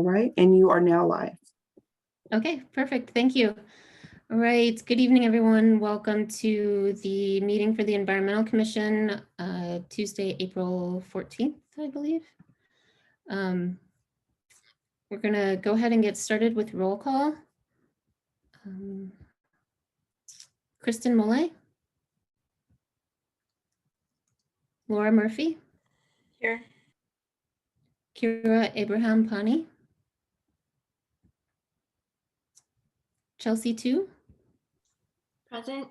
All right, and you are now live. Okay, perfect. Thank you. All right. Good evening, everyone. Welcome to the meeting for the Environmental Commission, Tuesday, April 14th, I believe. We're going to go ahead and get started with roll call. Kristen Mollet. Laura Murphy. Here. Kira Abraham Pani. Chelsea Tu. Present.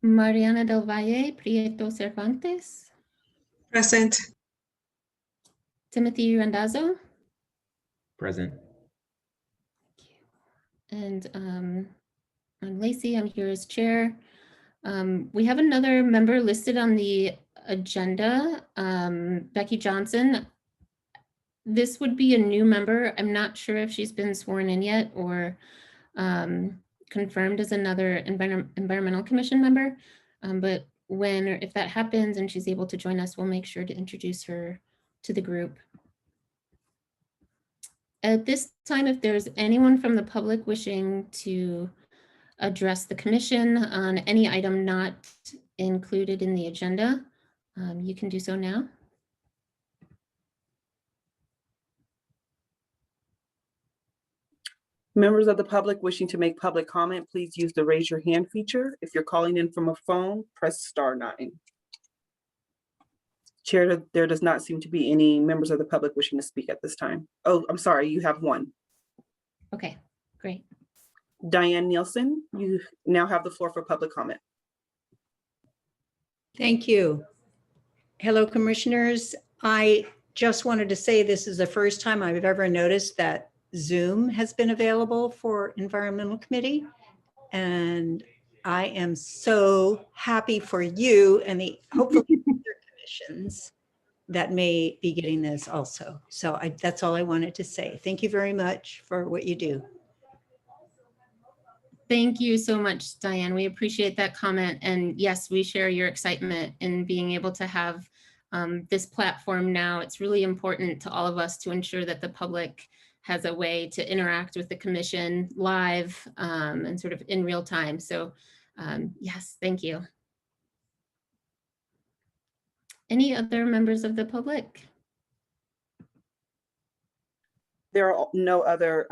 Mariana del Valle Prieto Cervantes. Present. Timothy Randazzo. Present. And I'm Lacey. I'm here as chair. We have another member listed on the agenda, Becky Johnson. This would be a new member. I'm not sure if she's been sworn in yet or confirmed as another Environmental Commission member. But when or if that happens and she's able to join us, we'll make sure to introduce her to the group. At this time, if there's anyone from the public wishing to address the commission on any item not included in the agenda, you can do so now. Members of the public wishing to make public comment, please use the raise your hand feature. If you're calling in from a phone, press *9. Chair, there does not seem to be any members of the public wishing to speak at this time. Oh, I'm sorry, you have one. Okay, great. Diane Nielsen, you now have the floor for public comment. Thank you. Hello, commissioners. I just wanted to say this is the first time I've ever noticed that Zoom has been available for Environmental Committee. And I am so happy for you and the hopefully other commissions that may be getting this also. So that's all I wanted to say. Thank you very much for what you do. Thank you so much, Diane. We appreciate that comment. And yes, we share your excitement in being able to have this platform now. It's really important to all of us to ensure that the public has a way to interact with the commission live and sort of in real time. So yes, thank you. Any other members of the public? There are no other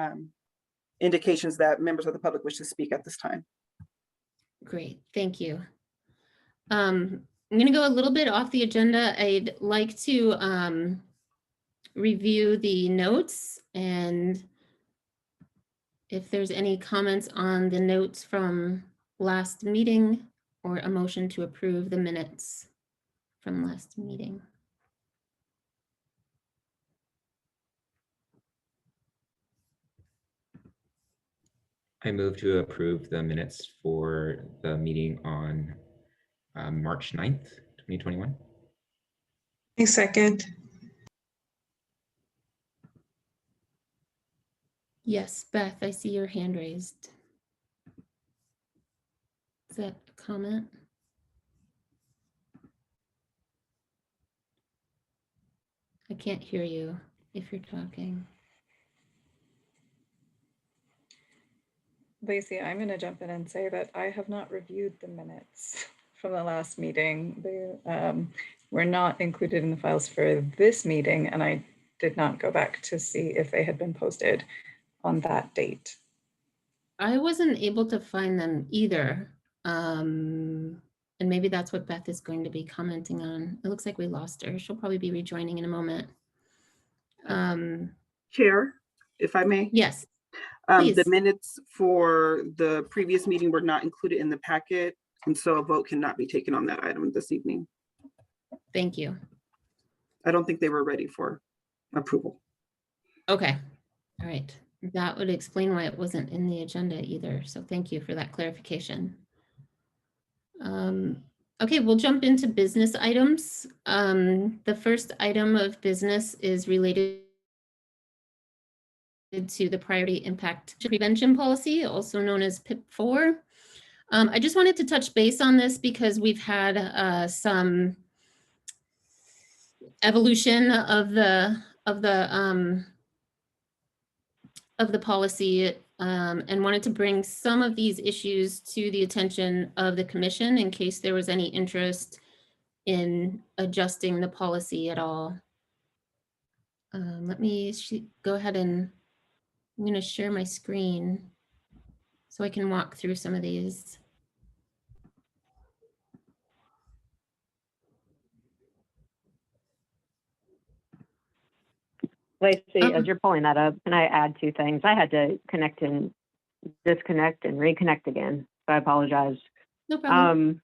indications that members of the public wish to speak at this time. Great, thank you. I'm going to go a little bit off the agenda. I'd like to review the notes, and if there's any comments on the notes from last meeting or a motion to approve the minutes from last meeting. I move to approve the minutes for the meeting on March 9th, 2021. A second. Yes, Beth, I see your hand raised. Is that a comment? I can't hear you if you're talking. Lacey, I'm going to jump in and say that I have not reviewed the minutes from the last meeting. They were not included in the files for this meeting, and I did not go back to see if they had been posted on that date. I wasn't able to find them either. And maybe that's what Beth is going to be commenting on. It looks like we lost her. She'll probably be rejoining in a moment. Chair, if I may. Yes. The minutes for the previous meeting were not included in the packet, and so a vote cannot be taken on that item this evening. Thank you. I don't think they were ready for approval. Okay. All right. That would explain why it wasn't in the agenda either. So thank you for that clarification. Okay, we'll jump into business items. The first item of business is related to the Priority Impact Prevention Policy, also known as PIP4. I just wanted to touch base on this because we've had some evolution of the of the policy and wanted to bring some of these issues to the attention of the commission in case there was any interest in adjusting the policy at all. Let me go ahead and I'm going to share my screen so I can walk through some of these. Lacey, as Um, you're pulling that up, can I add two things? I had to connect and disconnect and reconnect again, so I apologize. No problem.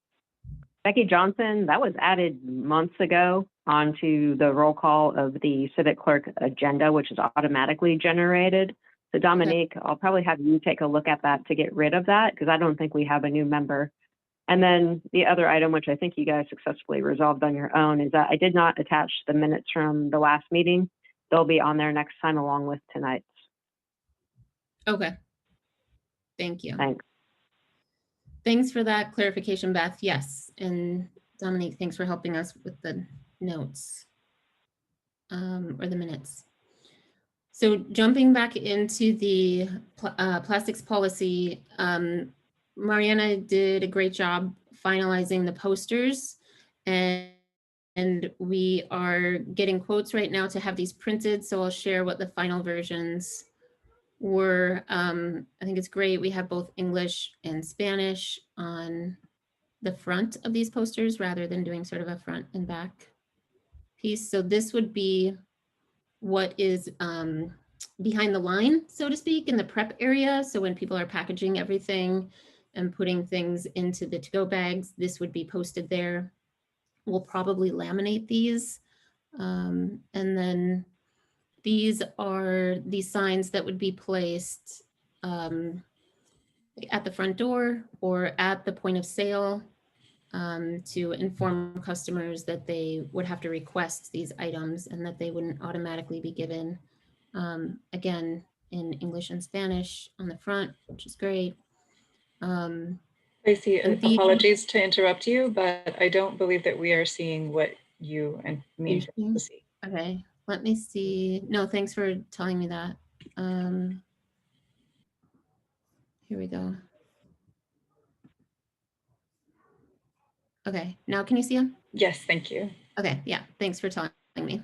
Becky Johnson, that was added months ago onto the roll call of the civic clerk agenda, which is automatically generated. So Dominique, I'll probably have you take a look at that to get rid of that, because I don't think we have a new member. And then the other item, which I think you guys successfully resolved on your own, is that I did not attach the minutes from the last meeting. They'll be on there next time along with tonight's. Okay. Thank you. Thanks. Thanks for that clarification, Beth. Yes. And Dominique, thanks for helping us with the notes or the minutes. So jumping back into the plastics policy, Mariana did a great job finalizing the posters, and we are getting quotes right now to have these printed. So I'll share what the final versions were. I think it's great. We have both English and Spanish on the front of these posters rather than doing sort of a front and back piece. So this would be what is behind the line, so to speak, in the prep area. So when people are packaging everything and putting things into the to-go bags, this would be posted there. We'll probably laminate these. And then these are the signs that would be placed at the front door or at the point of sale to inform customers that they would have to request these items and that they wouldn't automatically be given. Again, in English and Spanish on the front, which is great. Lacey, And the- apologies to interrupt you, but I don't believe that we are seeing what you and me You're intend to see. Okay, let me see. No, thanks for telling me that. Here we go. Okay, now can you see them? Yes, thank you. Okay, yeah, thanks for telling me.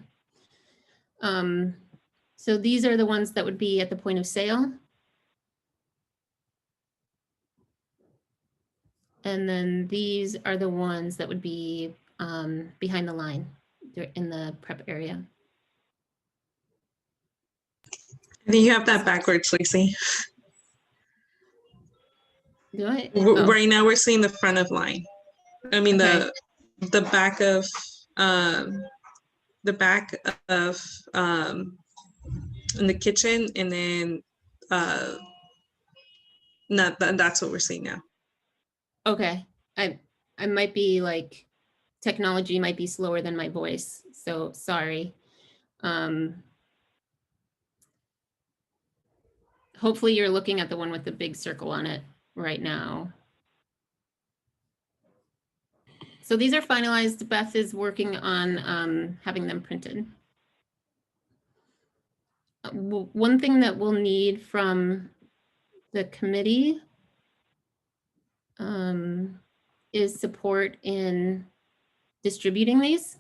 So these are the ones that would be at the point of sale. And then these are the ones that would be behind the line. They're in the prep area. I think you have that backwards, Lacey. Do I? Oh, Right now, we're seeing the front of line. I mean, Okay. the back of in the kitchen, and then that's what we're seeing now. Okay, I might be like, technology might be slower than my voice, so sorry. Hopefully you're looking at the one with the big circle on it right now. So these are finalized. Beth is working on having them printed. One thing that we'll need from the committee is support in distributing these.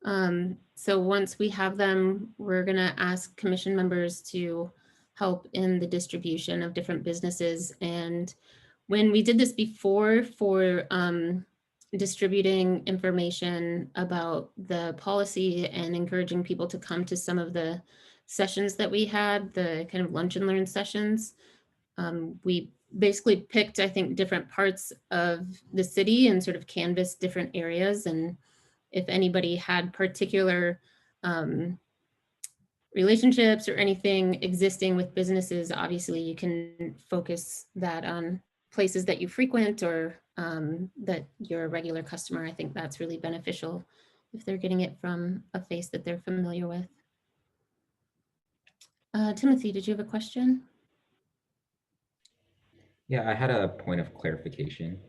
So once we have them, we're gonna ask commission members to help in the distribution of different businesses. And when we did this before for distributing information about the policy and encouraging people to come to some of the sessions that we had, the kind of lunch and learn sessions, we basically picked, I think, different parts of the city and sort of canvassed different areas. And if anybody had particular relationships or anything existing with businesses, obviously you can focus that on places that you frequent or that you're a regular customer. I think that's really beneficial if they're getting it from a face that they're familiar with. Timothy, did you have a question? Yeah, I had a point of clarification.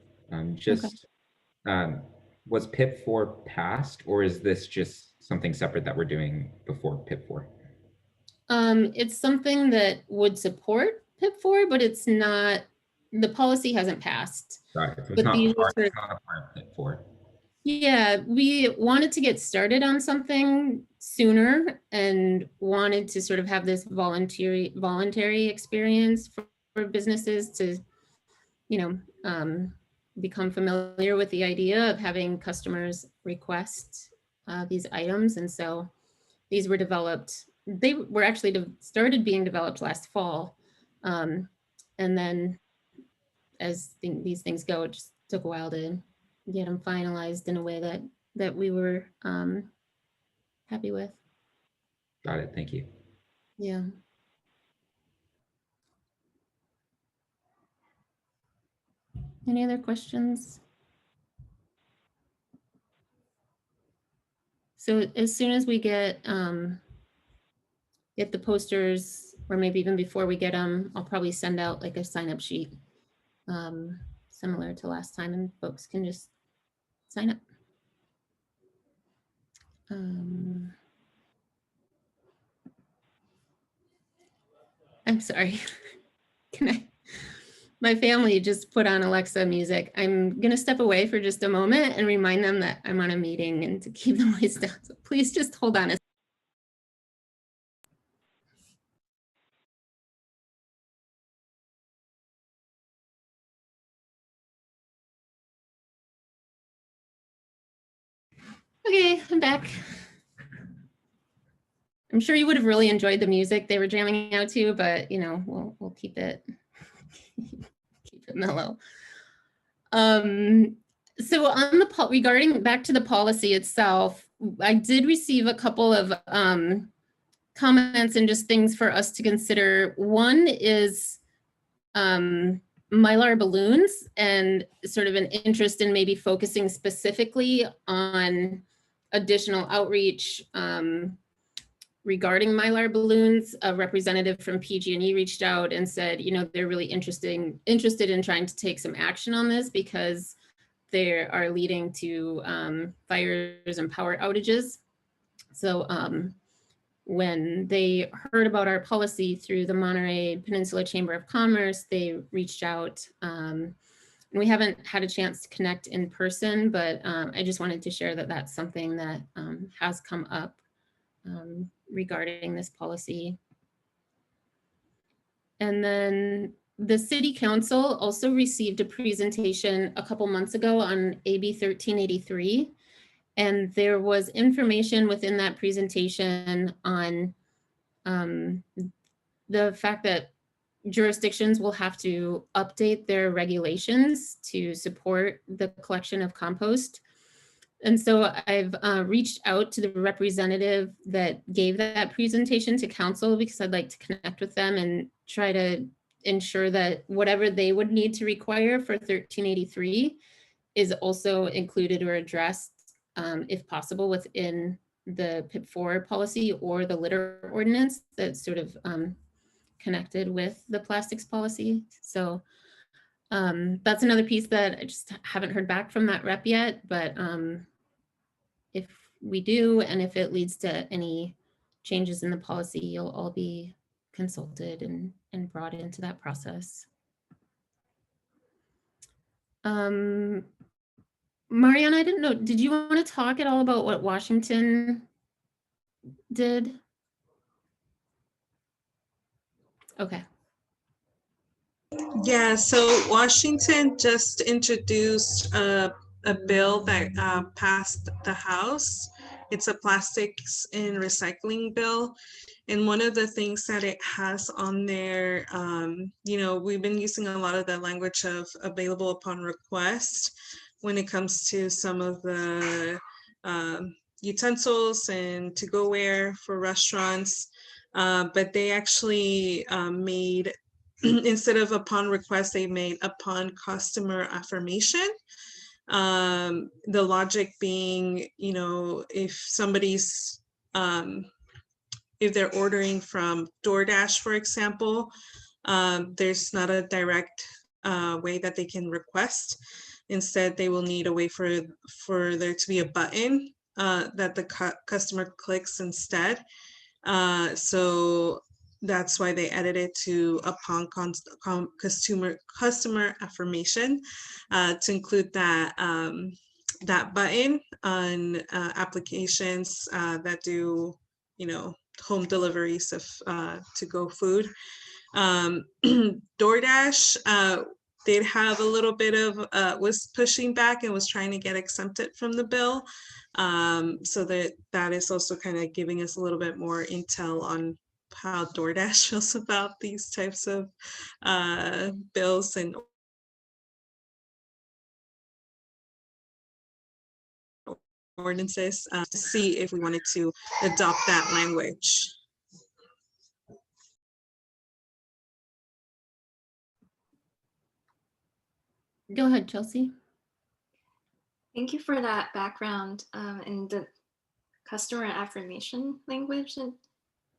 Was PIP 4 passed, or is this just something separate that we're doing before PIP 4? It's something that would support PIP4, but it's not, the policy hasn't passed. Got it. So it's But not these are part, sort of- it's not a part of PIP 4. Yeah, we wanted to get started on something sooner and wanted to sort of have this voluntary experience for businesses to, you know, become familiar with the idea of having customers request these items. And so these were developed, they were actually started being developed last fall. And then as these things go, it just took a while to get them finalized in a way that we were happy with. Got it. Thank you. Yeah. Any other questions? So as soon as we get the posters, or maybe even before we get them, I'll probably send out like a sign up sheet similar to last time, and folks can just sign up. I'm sorry. Can I? My family just put on Alexa music. I'm going to step away for just a moment and remind them that I'm on a meeting and to keep the noise down. So please just hold on a second. Okay, I'm back. I'm sure you would have really enjoyed the music they were jamming out to, but you know, we'll keep it mellow. So on the regarding back to the policy itself, I did receive a couple of comments and just things for us to consider. One is Mylar balloons and sort of an interest in maybe focusing specifically on additional outreach regarding Mylar balloons. A representative from PG&E reached out and said, you know, they're really interested in trying to take some action on this because they are leading to fires and power outages. So when they heard about our policy through the Monterey Peninsula Chamber of Commerce, they reached out. And we haven't had a chance to connect in person, but I just wanted to share that that's something that has come up regarding this policy. And then the City Council also received a presentation a couple months ago on AB 1383. And there was information within that presentation on the fact that jurisdictions will have to update their regulations to support the collection of compost. And so I've reached out to the representative that gave that presentation to council because I'd like to connect with them and try to ensure that whatever they would need to require for 1383 is also included or addressed, if possible, within the PIP4 policy or the litter ordinance that's sort of connected with the plastics policy. So that's another piece that I just haven't heard back from that rep yet, but if we do, and if it leads to any changes in the policy, you'll all be consulted and brought into that process. Mariana, I didn't know, did you want to talk at all about what Washington did? Okay. Yeah, so Washington just introduced a bill that passed the House. It's a plastics and recycling bill. And one of the things that it has on there, you know, we've been using a lot of the language of available upon request when it comes to some of the utensils and to-go-ware for restaurants. But they actually made, instead of upon request, they made upon customer affirmation. The logic being, you know, if somebody's, if they're ordering from DoorDash, for example, there's not a direct way that they can request. Instead, they will need a way for there to be a button that the customer clicks instead. So that's why they added it to upon customer affirmation to include that that button on applications that do, home deliveries of to-go food. DoorDash did have a little bit of was pushing back and was trying to get exempted from the bill. So that is also kind of giving us a little bit more intel on how DoorDash feels about these types of bills and ordinances to see if we wanted to adopt that language. Go ahead, Chelsea. Thank you for that background in the customer affirmation language that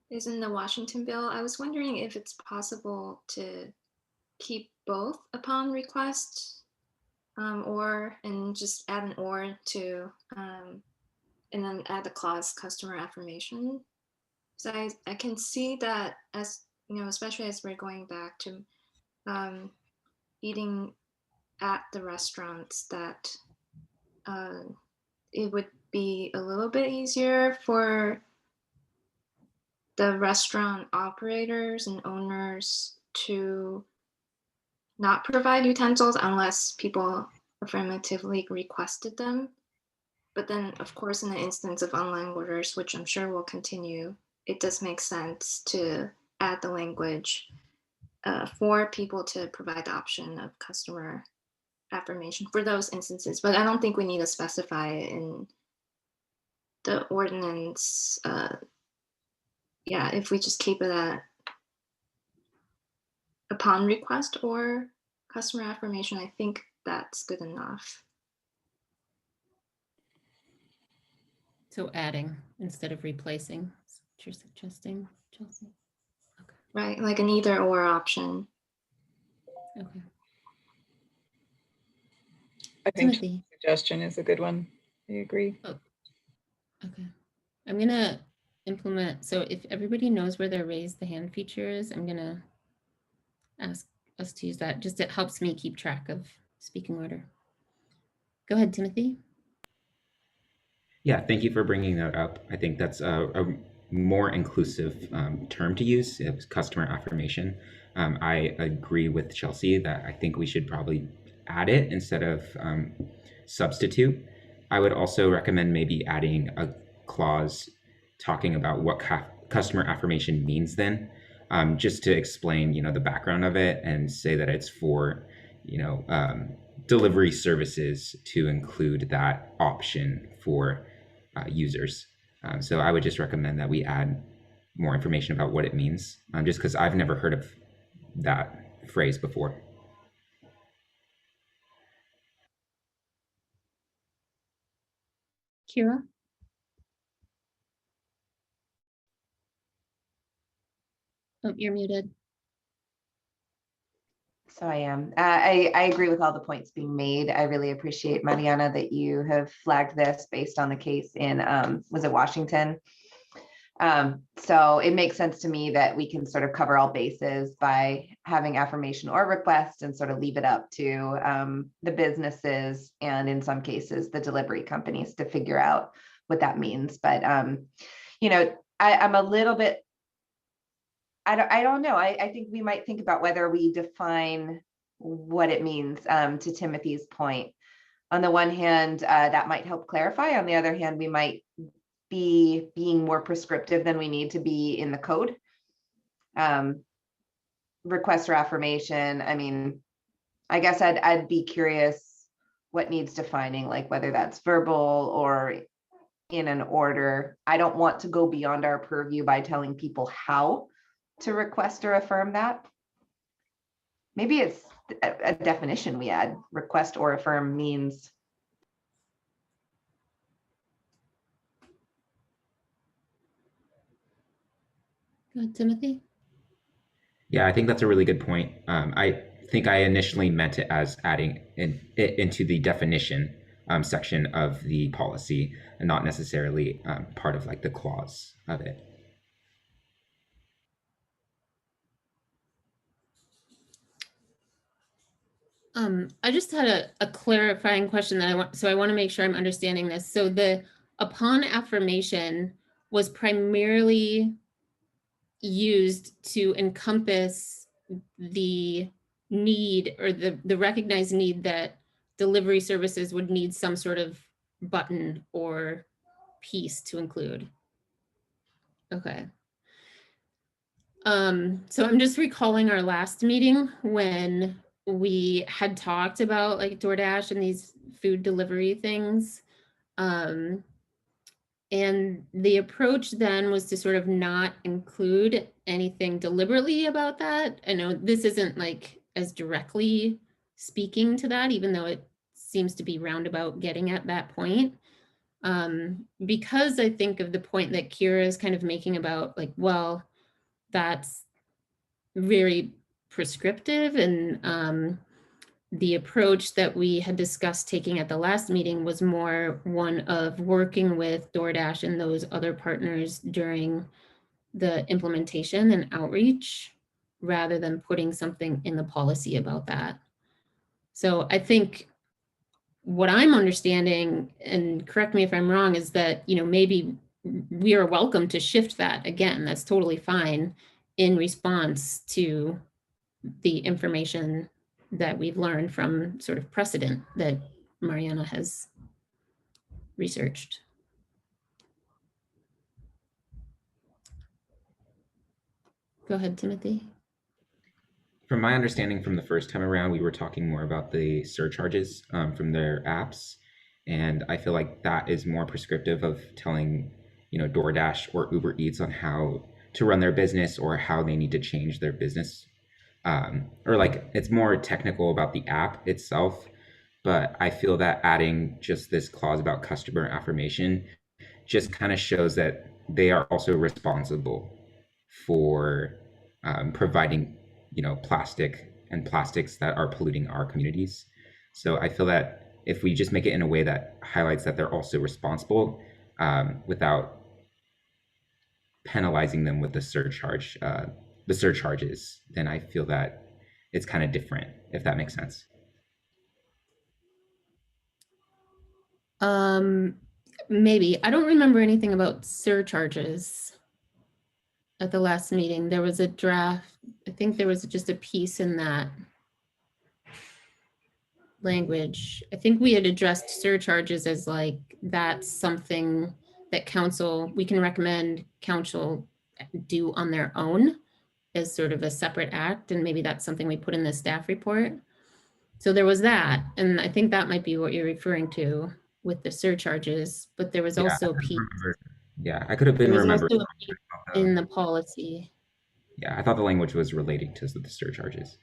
is in the Washington bill. I was wondering if it's possible to keep both upon request and just add an or to and then add the clause customer affirmation. So I can see that as, especially as we're going back to eating at the restaurants, that it would be a little bit easier for the restaurant operators and owners to not provide utensils unless people affirmatively requested them. But then, of course, in the instance of online orders, which I'm sure will continue, it does make sense to add the language for people to provide the option of customer affirmation for those instances. But I don't think we need to specify it in the ordinance. Yeah, if we just keep it at upon request or customer affirmation, I think that's good enough. So adding instead of replacing, is what you're suggesting, Chelsea? Okay. Right, like an either or option. Okay. I think Timothy. suggestion is a good one. I agree. Okay. I'm gonna implement, so if everybody knows where their raise the hand feature is, I'm gonna ask us to use that. Just it helps me keep track of speaking order. Go ahead, Timothy. Yeah, thank you for bringing that up. I think that's a more inclusive term to use. It was customer affirmation. I agree with Chelsea that I think we should probably add it instead of substitute. I would also recommend maybe adding a clause talking about what customer affirmation means then, just to explain, the background of it and say that it's for, delivery services to include that option for users. So I would just recommend that we add more information about what it means, just because I've never heard of that phrase before. Kira? Oh, you're muted. So I am. I agree with all the points being made. I really appreciate, Mariana, that you have flagged this based on the case in, was it Washington? So it makes sense to me that we can sort of cover all bases by having affirmation or request and sort of leave it up to the businesses and in some cases, the delivery companies to figure out what that means. But, I'm a little bit, I don't know. I think we might think about whether we define what it means, to Timothy's point. On the one hand, that might help clarify. On the other hand, we might be being more prescriptive than we need to be in the code. Request or affirmation. I mean, I guess I'd be curious what needs defining, like whether that's verbal or in an order. I don't want to go beyond our purview by telling people how to request or affirm that. Maybe it's a definition we add. Request or affirm means. Go ahead, Timothy. Yeah, I think that's a really good point. I think I initially meant it as adding it into the definition section of the policy and not necessarily part of like the clause of it. I just had a clarifying question that I want to make sure I'm understanding this. So the upon affirmation was primarily used to encompass the need or the recognized need that delivery services would need some sort of button or piece to include. Okay. So I'm just recalling our last meeting when we had talked about like DoorDash and these food delivery things. And the approach then was to sort of not include anything deliberately about that. I know this isn't like as directly speaking to that, even though it seems to be roundabout getting at that point. Because I think of the point that Kira is kind of making about like, well, that's very prescriptive, and the approach that we had discussed taking at the last meeting was more one of working with DoorDash and those other partners during the implementation and outreach, rather than putting something in the policy about that. So I think what I'm understanding, and correct me if I'm wrong, is that, you know, maybe we are welcome to shift that again. That's totally fine in response to the information that we've learned from sort of precedent that Mariana has researched. Go ahead, Timothy. From my understanding from the first time around, we were talking more about the surcharges from their apps. And I feel like that is more prescriptive of telling, you know, DoorDash or Uber Eats on how to run their business or how they need to change their business. Or like it's more technical about the app itself. But I feel that adding just this clause about customer affirmation just kind of shows that they are also responsible for providing, you know, plastic and plastics that are polluting our communities. So I feel that if we just make it in a way that highlights that they're also responsible without penalizing them with the surcharges, then I feel that it's kind of different, if that makes sense. Maybe. I don't remember anything about surcharges at the last meeting. There was a draft. I think there was just a piece in that language. I think we had addressed surcharges as like, that's something that we can recommend council do on their own as sort of a separate act. And maybe that's something we put in the staff report. So there was that. And I think that might be what you're referring to with the surcharges, but there was also a piece. Yeah, I could have been There was remembered. also a piece in the policy. Yeah, I thought the language was relating to the surcharges.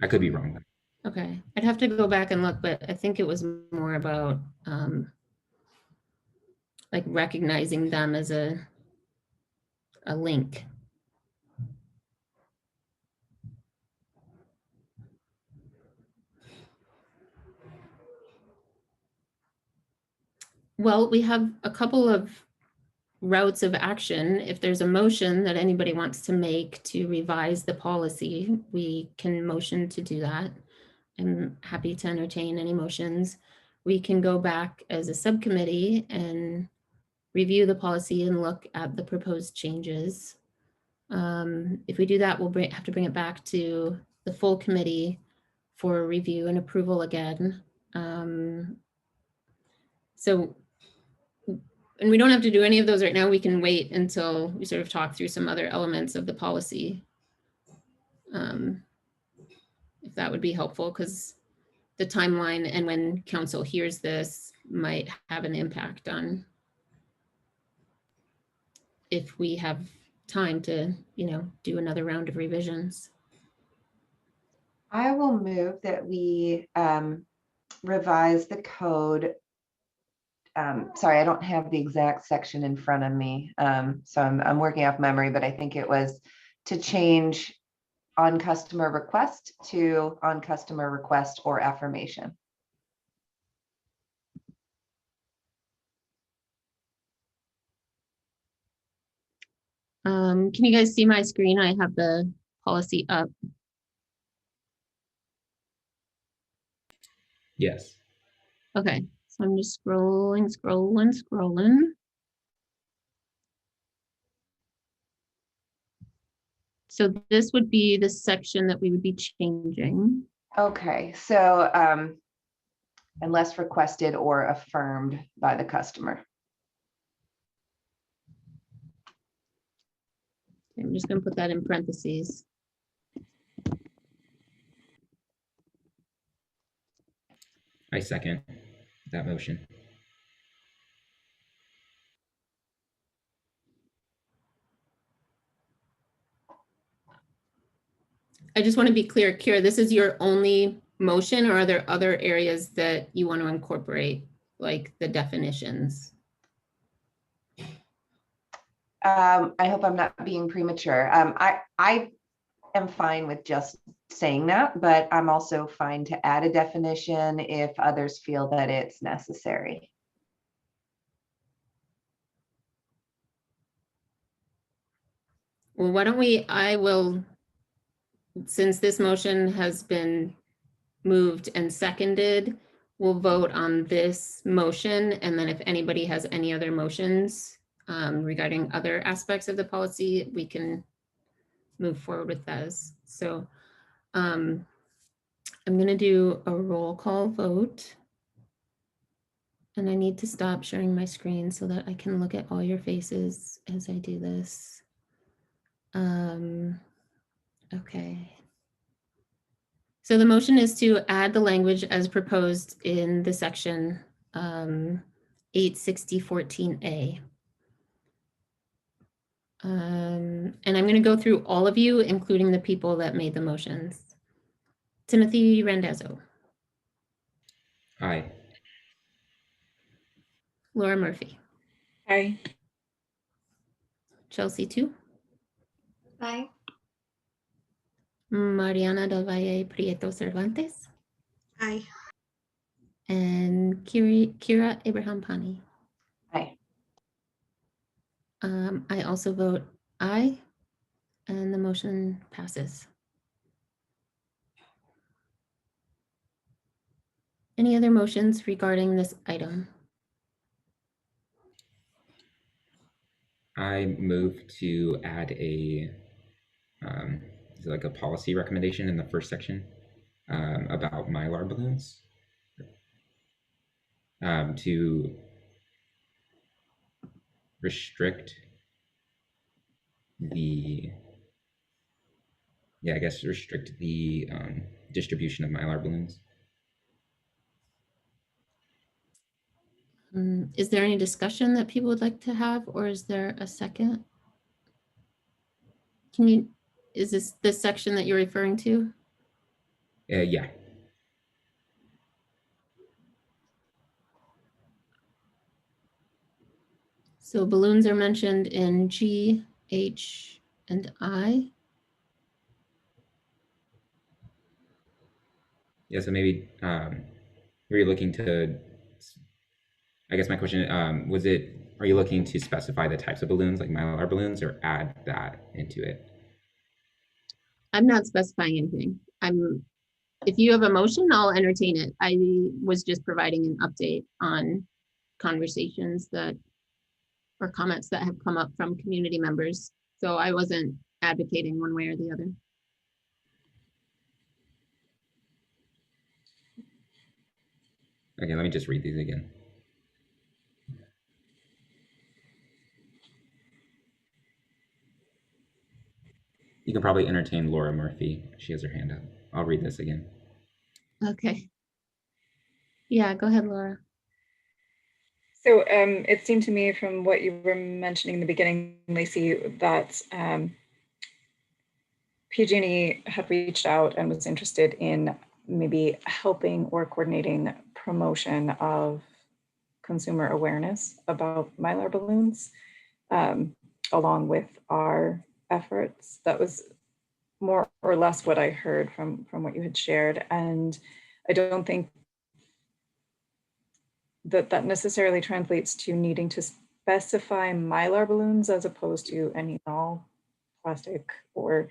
I could be wrong. Okay, I'd have to go back and look, but I think it was more about like recognizing them as a link. Well, we have a couple of routes of action. If there's a motion that anybody wants to make to revise the policy, we can motion to do that. I'm happy to entertain any motions. We can go back as a subcommittee and review the policy and look at the proposed changes. If we do that, we'll have to bring it back to the full committee for review and approval again. And we don't have to do any of those right now. We can wait until we sort of talk through some other elements of the policy. If that would be helpful, because the timeline and when council hears this might have an impact on if we have time to, you know, do another round of revisions. I will move that we revise the code. Sorry, I don't have the exact section in front of me. So I'm working off memory, but I think it was to change on customer request to on customer request or affirmation. Can you guys see my screen? I have the policy up. Yes. Okay, so I'm just scrolling. So this would be the section that we would be changing. Okay, so unless requested or affirmed by the customer. I'm just gonna put that in parentheses. I second that motion. I just want to be clear, Kira, this is your only motion, or are there other areas that you want to incorporate, like the definitions? I hope I'm not being premature. I am fine with just saying that, but I'm also fine to add a definition if others feel that it's necessary. Well, why don't we, since this motion has been moved and seconded, we'll vote on this motion, and then if anybody has any other motions regarding other aspects of the policy, we can move forward with those. So I'm gonna do a roll call vote. And I need to stop sharing my screen so that I can look at all your faces as I do this. Okay. So the motion is to add the language as proposed in the section 860.14a. And I'm going to go through all of you, including the people that made the motions. Timothy Randazzo. Aye. Laura Murphy. Aye. Chelsea Tu. Aye. Mariana del Valle Prieto Cervantes. Aye. And Kira Abraham Pani. Aye. I also vote aye, and the motion passes. Any other motions regarding this item? I move to add is it like a policy recommendation in the first section about Mylar balloons to restrict the, I guess restrict the distribution of Mylar balloons. Is there any discussion that people would like to have, or is there a second? Is this the section that you're referring to? Yeah. So balloons are mentioned in G, H, and I. Yeah, so maybe were you looking to, I guess my question, are you looking to specify the types of balloons, like Mylar balloons, or add that into it? I'm not specifying anything. If you have a motion, I'll entertain it. I was just providing an update on conversations or comments that have come up from community members. So I wasn't advocating one way or the other. Okay, let me just read these again. You can probably entertain Laura Murphy. She has her hand up. I'll read this again. Okay. Yeah, go ahead, Laura. So it seemed to me from what you were mentioning in the beginning, Lacey, that PG&E had reached out and was interested in maybe helping or coordinating promotion of consumer awareness about Mylar balloons, along with our efforts. That was more or less what I heard from what you had shared. And I don't think that necessarily translates to needing to specify Mylar balloons as opposed to any all plastic or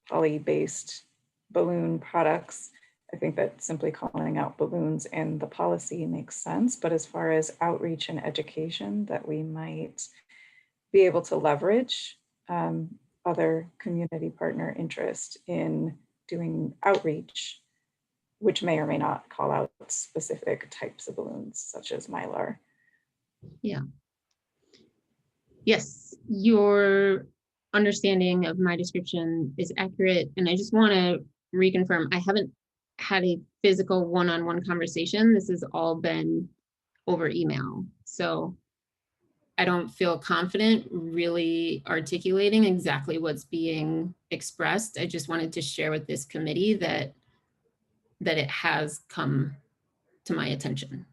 poly-based balloon products. I think that simply calling out balloons in the policy makes sense, but as far as outreach and education that we might be able to leverage other community partner interest in doing outreach, which may or may not call out specific types of balloons, such as Mylar. Yeah. Yes, your understanding of my description is accurate. And I just want to reconfirm, I haven't had a physical one-on-one conversation. This has all been over email. So I don't feel confident really articulating exactly what's being expressed. I just wanted to share with this committee that it has come to my attention.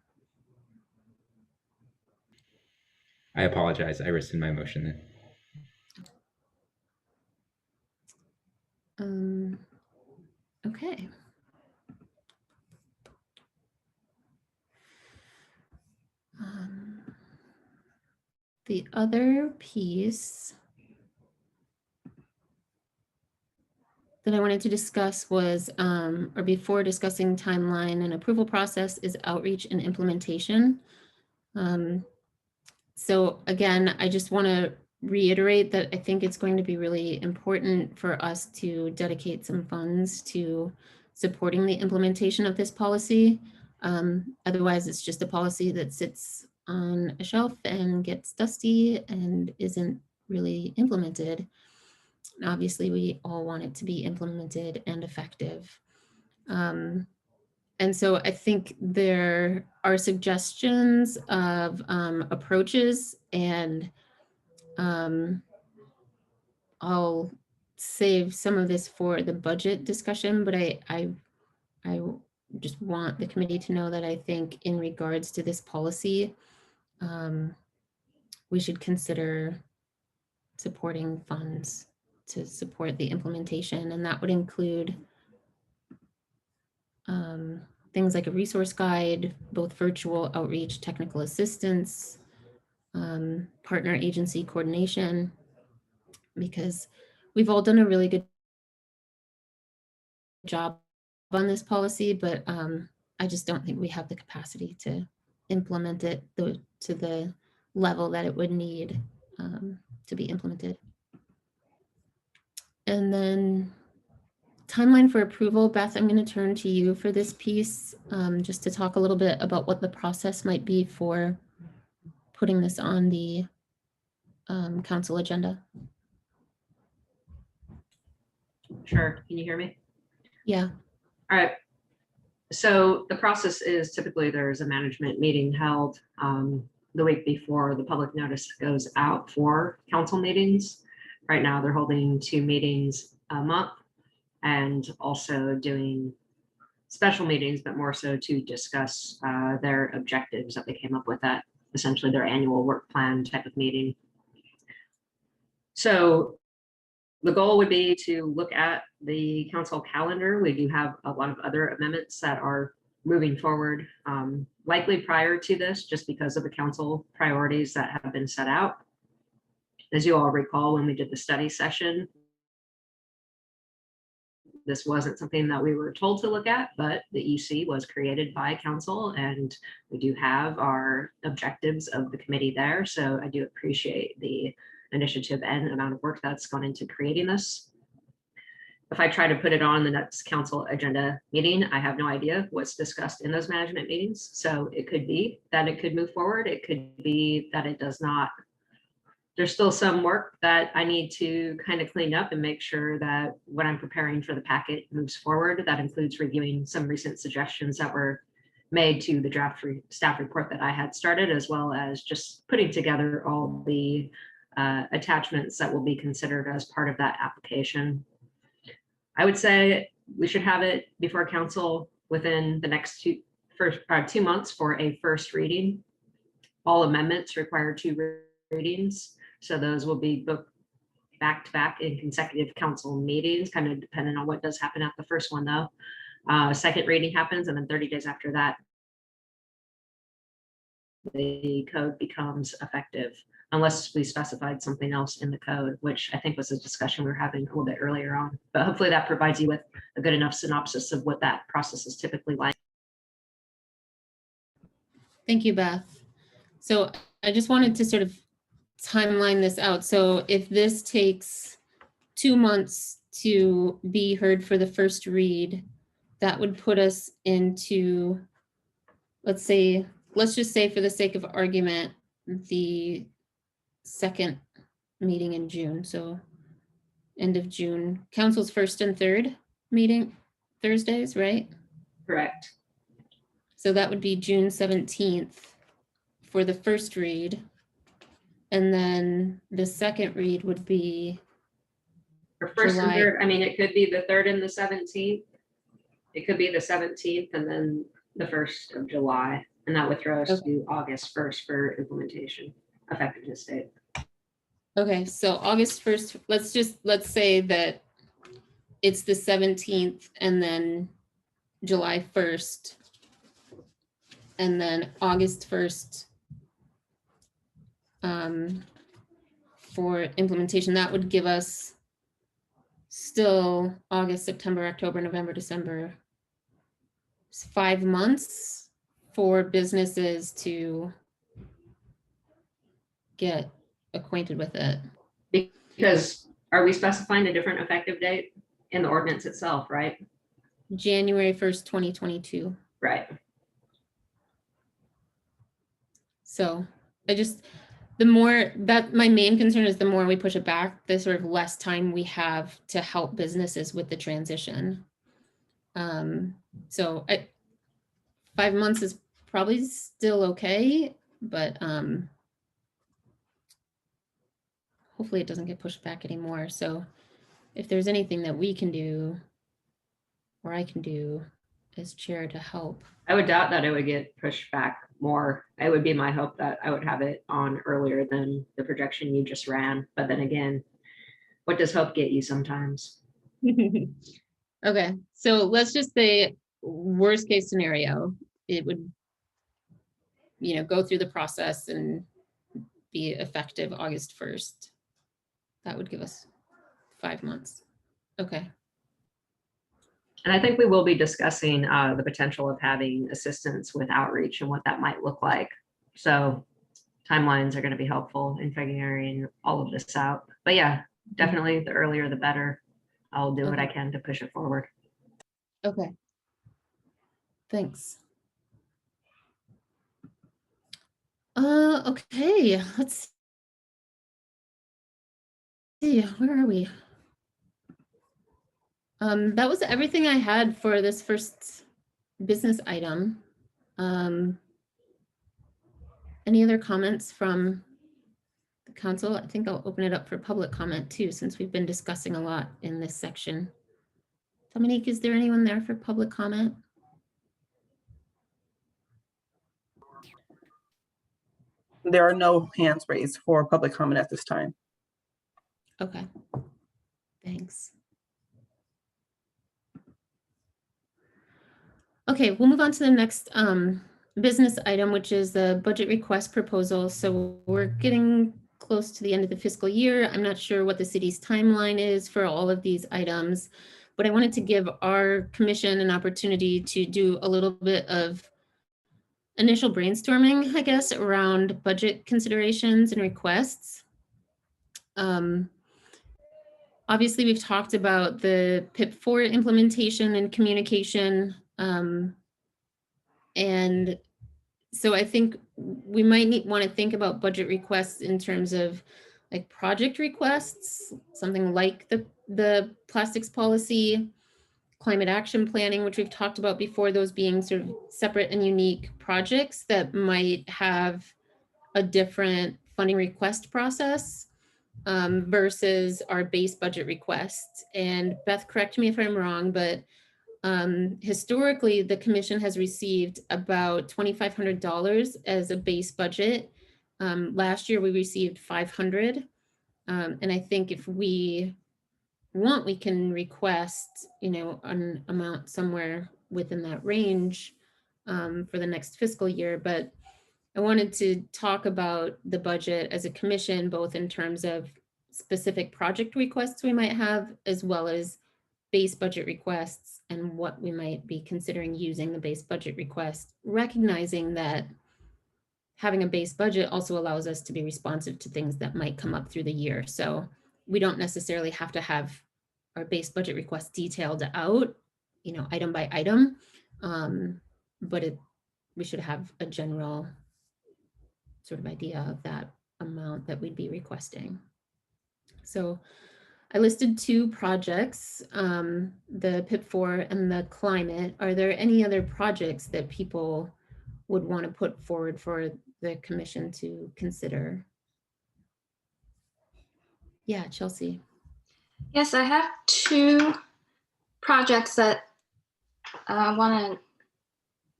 I apologize. I rescind my motion then. Okay. The other piece that I wanted to discuss was, or before discussing timeline and approval process, is outreach and implementation. So again, I just want to reiterate that I think it's going to be really important for us to dedicate some funds to supporting the implementation of this policy. Otherwise, it's just a policy that sits on a shelf and gets dusty and isn't really implemented. Obviously, we all want it to be implemented and effective. And so I think there are suggestions of approaches, and I'll save some of this for the budget discussion, but I just want the committee to know that I think in regards to this policy, we should consider supporting funds to support the implementation, and that would include things like a resource guide, both virtual outreach, technical assistance, partner agency coordination, because we've all done a really good job on this policy, but I just don't think we have the capacity to implement it to the level that it would need to be implemented. And then timeline for approval. Beth, I'm going to turn to you for this piece, just to talk a little bit about what the process might be for putting this on the council agenda. Sure. Can you hear me? Yeah. All right. So the process is typically there's a management meeting held the week before the public notice goes out for council meetings. Right now they're holding 2 meetings a month and also doing special meetings, but more so to discuss their objectives that they came up with at essentially their annual work plan type of meeting. So the goal would be to look at the council calendar. We do have a lot of other amendments that are moving forward, likely prior to this, just because of the council priorities that have been set out. As you all recall, when we did the study session, this wasn't something that we were told to look at, but the EC was created by council, and we do have our objectives of the committee there. So I do appreciate the initiative and amount of work that's gone into creating this. If I try to put it on the next council agenda meeting, I have no idea what's discussed in those management meetings. So it could be that it could move forward. It could be that it does not. There's still some work that I need to kind of clean up and make sure that when I'm preparing for the packet moves forward. That includes reviewing some recent suggestions that were made to the draft staff report that I had started, as well as just putting together all the attachments that will be considered as part of that application. I would say we should have it before council within the next 2 months for a first reading. All amendments require 2 readings. So those will be booked back to back in consecutive council meetings, kind of depending on what does happen at the first one though. Second reading happens, and then 30 days after that, the code becomes effective. unless we specified something else in the code, which I think was a discussion we were having a little bit earlier on. But hopefully that provides you with a good enough synopsis of what that process is typically like. Thank you, Beth. So I just wanted to sort of timeline this out. So if this takes 2 months to be heard for the first read, that would put us into, let's just say for the sake of argument, the second meeting in June. So end of June, council's first and third meeting Thursdays, right? Correct. So that would be June 17th for the first read. And then the second read would be For first and July. third, I mean, it could be the 3rd and the 17th. It could be the 17th and then the 1st of July. And that would throw us Okay. to August 1st for implementation, effectiveness date. Okay, so August 1st, let's say that it's the 17th and then July 1st. And then August 1st for implementation. That would give us still August, September, October, November, December. It's 5 months for businesses to get acquainted with it. Because are we specifying a different effective date in the ordinance itself, right? January 1st, 2022. Right. So the more that my main concern is the more we push it back, the sort of less time we have to help businesses with the transition. So 5 months is probably still okay, but hopefully it doesn't get pushed back anymore. So if there's anything that we can do or I can do as chair to help. I would doubt that it would get pushed back more. It would be my hope that I would have it on earlier than the projection you just ran. But then again, what does hope get you sometimes? Okay, so let's just say worst case scenario, it would, go through the process and be effective August 1st. That would give us 5 months. Okay. And I think we will be discussing the potential of having assistance with outreach and what that might look like. So timelines are going to be helpful in figuring all of this out. But yeah, definitely the earlier the better. I'll do what I can to push it forward. Okay. Thanks. Okay, let's see, where are we? That was everything I had for this first business item. Any other comments from the council? I think I'll open it up for public comment too, since we've been discussing a lot in this section. Dominique, is there anyone there for public comment? There are no hands raised for public comment at this time. Okay, thanks. Okay, we'll move on to the next business item, which is the budget request proposal. So we're getting close to the end of the fiscal year. I'm not sure what the city's timeline is for all of these items, but I wanted to give our commission an opportunity to do a little bit of initial brainstorming, I guess, around budget considerations and requests. Obviously, we've talked about the PIP4 implementation and communication. And so I think we might want to think about budget requests in terms of like project requests, something like the plastics policy, climate action planning, which we've talked about before, those being sort of separate and unique projects that might have a different funding request process versus our base budget requests. And Beth, correct me if I'm wrong, but historically, the commission has received about $2,500 as a base budget. Last year, we received $500. And I think if we want, we can request, an amount somewhere within that range for the next fiscal year. But I wanted to talk about the budget as a commission, both in terms of specific project requests we might have, as well as base budget requests and what we might be considering using the base budget request, recognizing that having a base budget also allows us to be responsive to things that might come up through the year. So we don't necessarily have to have our base budget request detailed out, item by item. But we should have a general sort of idea of that amount that we'd be requesting. So I listed 2 projects, the PIP4 and the climate. Are there any other projects that people would want to put forward for the commission to consider? Yeah, Chelsea. Yes, I have 2 projects that I want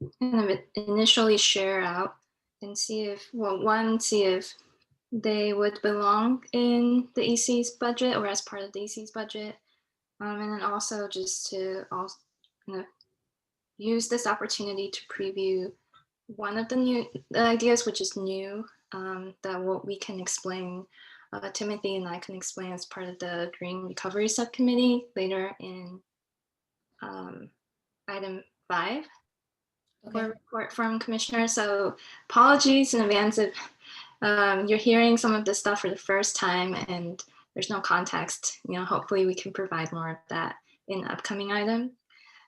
to kind of initially share out and see if, see if they would belong in the EC's budget or as part of the EC's budget. And then also just to also use this opportunity to preview one of the new ideas, which is new, that what we can explain, Timothy and I can explain as part of the Green Recovery Subcommittee later in item 5 for report from Commissioner. So apologies in advance if you're hearing some of this stuff for the first time and there's no context. Hopefully we can provide more of that in the upcoming item.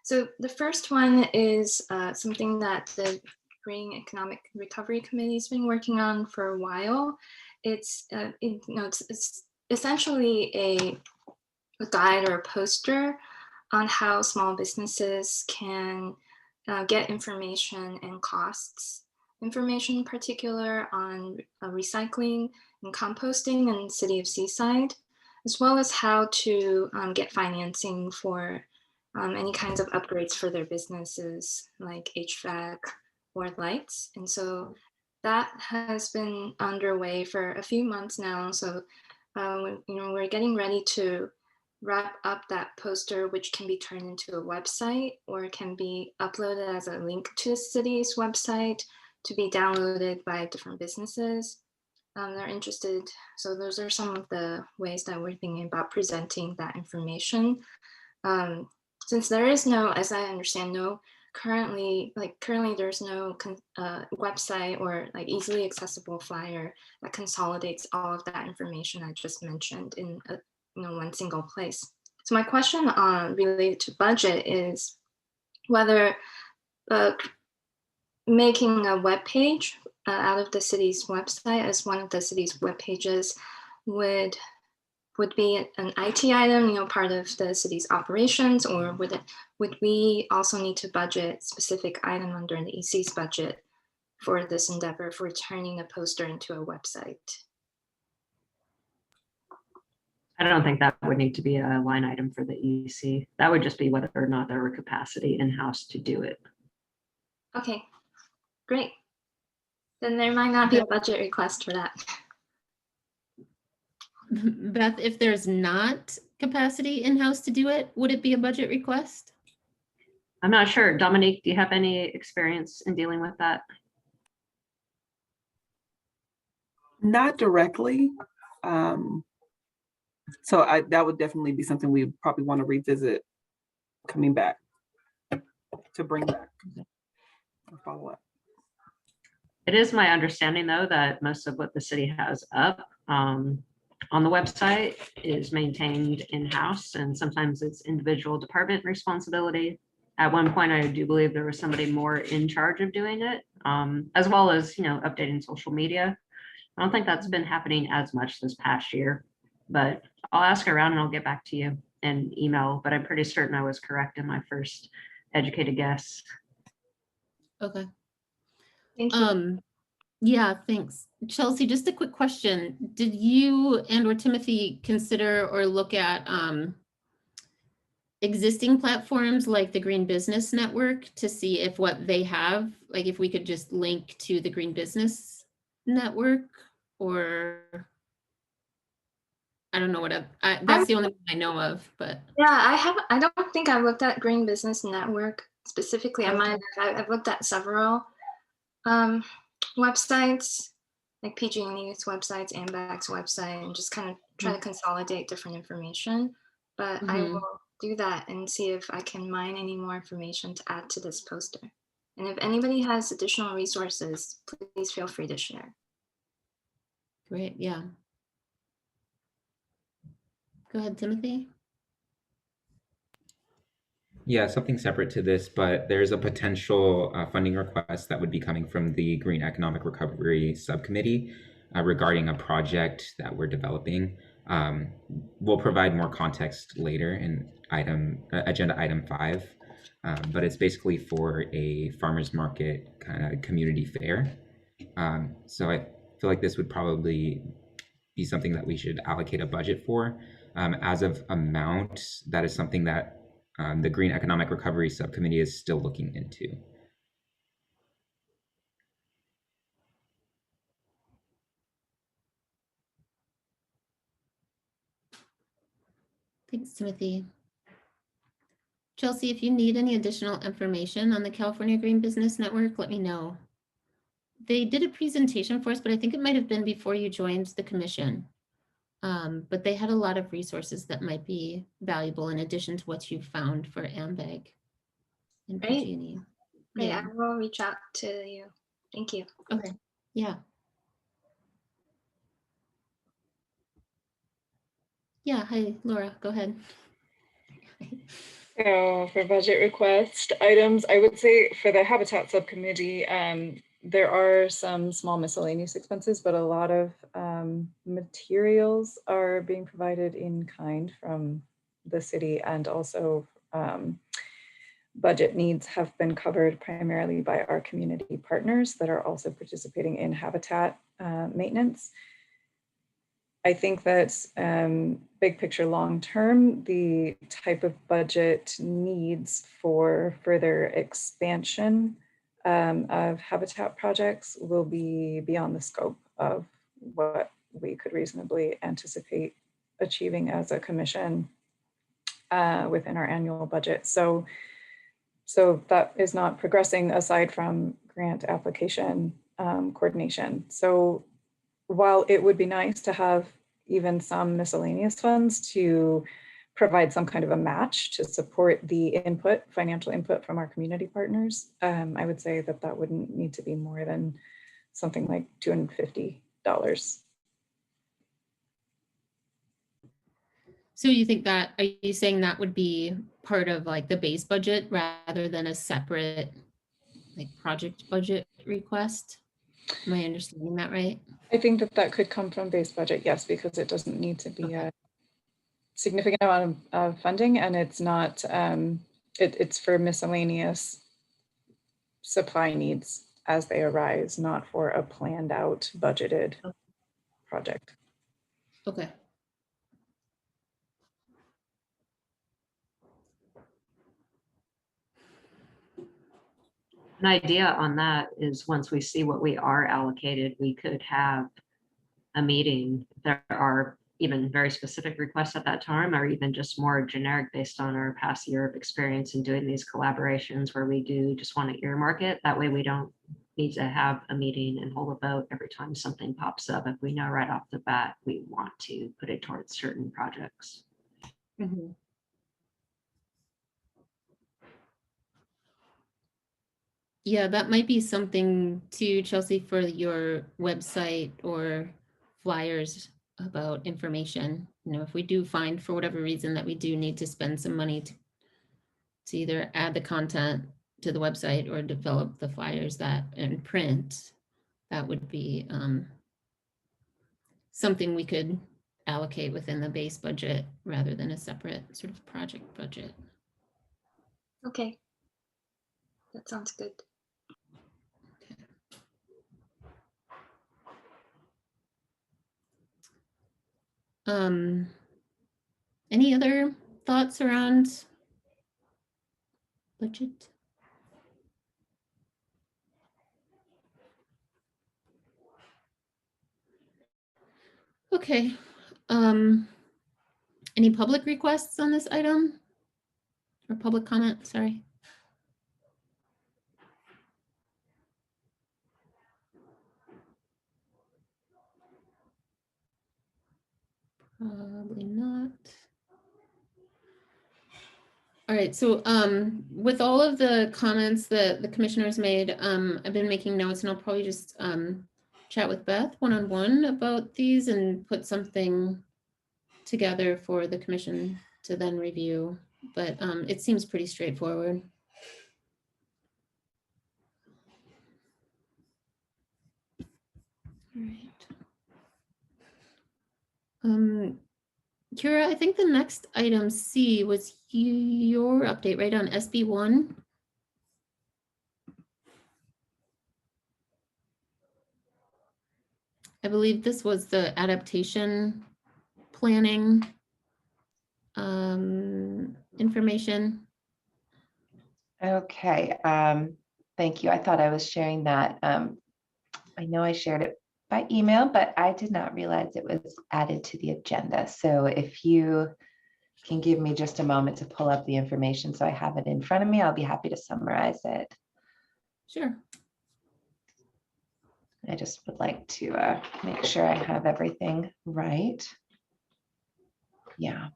So the first one is something that the Green Economic Recovery Committee has been working on for a while. It's essentially a guide or a poster on how small businesses can get information and costs. Information in particular on recycling and composting in the city of Seaside, as well as how to get financing for any kinds of upgrades for their businesses like HVAC or lights. And so that has been underway for a few months now. So we're getting ready to wrap up that poster, which can be turned into a website or can be uploaded as a link to the city's website to be downloaded by different businesses that are interested. So those are some of the ways that we're thinking about presenting that information. Since there is no, as I understand, currently there's no website or easily accessible flyer that consolidates all of that information I just mentioned in one single place. So my question related to budget is whether making a web page out of the city's website as one of the city's web pages would be an IT item, part of the city's operations, or would we also need to budget specific item under the EC's budget for this endeavor for turning the poster into a website? I don't think that would need to be a line item for the EC. That would just be whether or not there were capacity in-house to do it. Okay, great. Then there might not be a budget request for that. Beth, if there's not capacity in-house to do it, would it be a budget request? I'm not sure. Dominique, do you have any experience in dealing with that? Not directly. So that would definitely be something we probably want to revisit coming back to bring back or follow up. It is my understanding, though, that most of what the city has up on the website is maintained in-house, and sometimes it's individual department responsibility. At one point, I do believe there was somebody more in charge of doing it, as well as, updating social media. I don't think that's been happening as much this past year, but I'll ask around and I'll get back to you in email, but I'm pretty certain I was correct in my first educated guess. Okay. Thank you. Yeah, thanks. Chelsea, just a quick question. Did you and/or Timothy consider or look at existing platforms like the Green Business Network to see if what they have, if we could just link to the Green Business Network, or I don't know what that's the only one I know of, but. Yeah, I don't think I've looked at Green Business Network specifically. I've looked at several websites, like PG&E's websites, AMBAC's website, and just kind of try to consolidate different information. But I Mhm. will do that and see if I can mine any more information to add to this poster. And if anybody has additional resources, please feel free to share. Great, yeah. Go ahead, Timothy. Yeah, something separate to this, but there's a potential funding request that would be coming from the Green Economic Recovery Subcommittee regarding a project that we're developing. We'll provide more context later in agenda item 5, but it's basically for a farmers market kind of community fair. So I feel like this would probably be something that we should allocate a budget for. As of amount, that is something that the Green Economic Recovery Subcommittee is still looking into. Thanks, Timothy. Chelsea, if you need any additional information on the California Green Business Network, let me know. They did a presentation for us, but I think it might have been before you joined the commission. But they had a lot of resources that might be valuable in addition to what you found for AMBAG and Great. PG&E. Great, Yeah. I will reach out to you. Thank you. Okay. Yeah. Yeah. Hi, Laura. Go ahead. So for budget request items, I would say for the Habitat Subcommittee, there are some small miscellaneous expenses, but a lot of materials are being provided in kind from the city, and also budget needs have been covered primarily by our community partners that are also participating in habitat maintenance. I think that big picture long term, the type of budget needs for further expansion of habitat projects will be beyond the scope of what we could reasonably anticipate achieving as a commission within our annual budget. So that is not progressing aside from grant application coordination. So while it would be nice to have even some miscellaneous funds to provide some kind of a match to support the input, financial input from our community partners, I would say that that wouldn't need to be more than something like $250. So you think that, are you saying that would be part of like the base budget rather than a separate like project budget request? Am I understanding that right? I think that that could come from base budget, yes, because it doesn't need to be a significant amount of funding, and it's not, it's for miscellaneous supply needs as they arise, not for a planned out budgeted project. Okay. An idea on that is once we see what we are allocated, we could have a meeting. If there are even very specific requests at that time, or even just more generic based on our past year of experience in doing these collaborations where we do just want to earmark it. That way we don't need to have a meeting and hold a vote every time something pops up. If we know right off the bat, we want to put it towards certain projects. Mm-hmm. Yeah, that might be something too, Chelsea, for your website or flyers about information. You know, if we do find for whatever reason that we do need to spend some money to either add the content to the website or develop the flyers that in print, that would be something we could allocate within the base budget rather than a separate sort of project budget. Okay, that sounds good. Any other thoughts around budget? Okay. Any public requests on this item? Or public comment, sorry. Probably not. All right, so with all of the comments that the commissioners made, I've been making notes, and I'll probably just chat with Beth one-on-one about these and put something together for the commission to then review. But it seems pretty straightforward. All right. Kira, I think the next item C was your update, right, on SB1? I believe this was the adaptation planning information. Okay, thank you. I thought I was sharing that. I know I shared it by email, but I did not realize it was added to the agenda. So if you can give me just a moment to pull up the information so I have it in front of me, I'll be happy to summarize it. Sure. I just would like to make sure I have everything right. Yeah.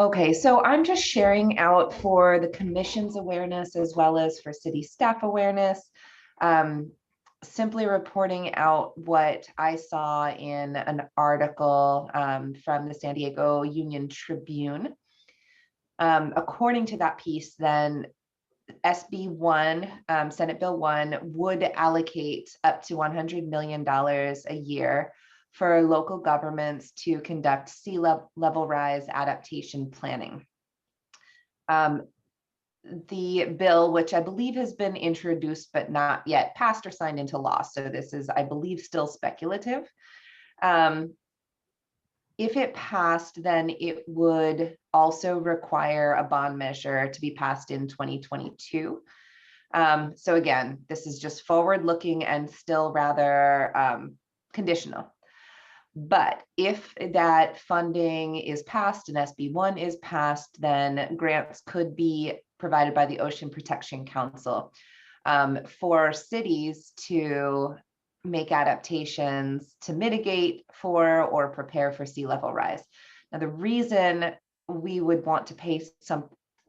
Okay, so I'm just sharing out for the commission's awareness as well as for city staff awareness, simply reporting out what I saw in an article from the San Diego Union Tribune. According to that piece, then SB 1, Senate Bill 1 would allocate up to $100 million a year for local governments to conduct sea level rise adaptation planning. The bill, which I believe has been introduced but not yet passed or signed into law, so this is, I believe, still speculative. If it passed, then it would also require a bond measure to be passed in 2022. So again, this is just forward-looking and still rather conditional. But if that funding is passed and SB 1 is passed, then grants could be provided by the Ocean Protection Council for cities to make adaptations to mitigate for or prepare for sea level rise. Now, the reason we would want to pay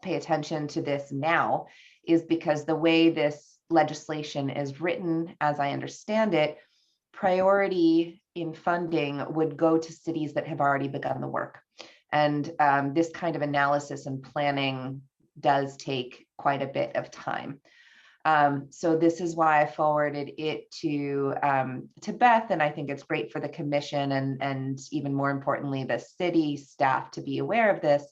attention to this now is because the way this legislation is written, as I understand it, priority in funding would go to cities that have already begun the work. And this kind of analysis and planning does take quite a bit of time. So this is why I forwarded it to Beth, and I think it's great for the commission and even more importantly, the city staff to be aware of this.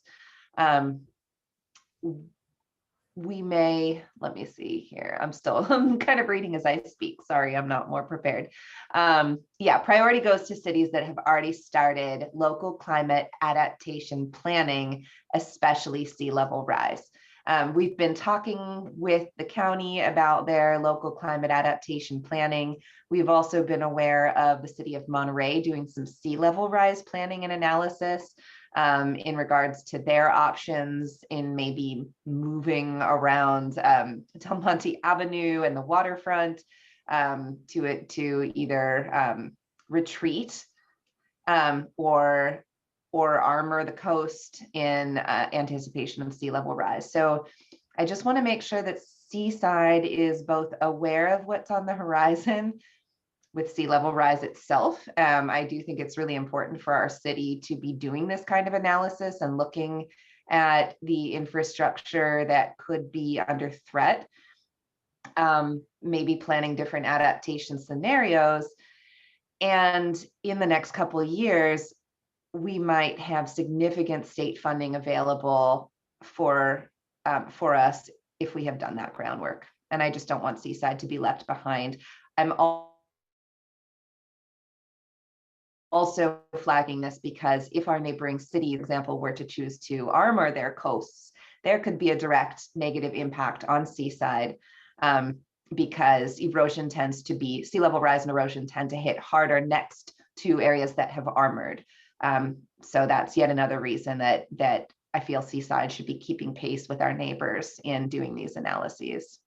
We may, let me see here. I'm kind of reading as I speak. Sorry, I'm not more prepared. Yeah, priority goes to cities that have already started local climate adaptation planning, especially sea level rise. We've been talking with the county about their local climate adaptation planning. We've also been aware of the city of Monterey doing some sea level rise planning and analysis in regards to their options in maybe moving around Del Monte Avenue and the waterfront to either retreat or armor the coast in anticipation of sea level rise. So I just want to make sure that Seaside is both aware of what's on the horizon with sea level rise itself. I do think it's really important for our city to be doing this kind of analysis and looking at the infrastructure that could be under threat, maybe planning different adaptation scenarios. And in the next couple of years, we might have significant state funding available for us if we have done that groundwork. And I just don't want Seaside to be left behind. I'm also flagging this because if our neighboring city, for example, were to choose to armor their coasts, there could be a direct negative impact on Seaside because erosion tends to be, sea level rise and erosion tend to hit harder next to areas that have armored. So that's yet another reason that I feel Seaside should be keeping pace with our neighbors in doing these analyses.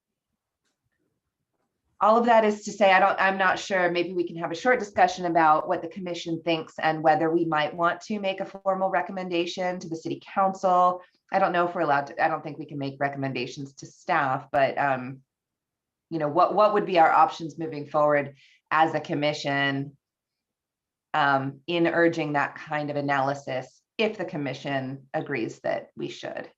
all of that is to say, I'm not sure, maybe we can have a short discussion about what the commission thinks and whether we might want to make a formal recommendation to the city council. I don't know if we're allowed to, I don't think we can make recommendations to staff, but you know, what would be our options moving forward as a commission in urging that kind of analysis if the commission agrees that we should.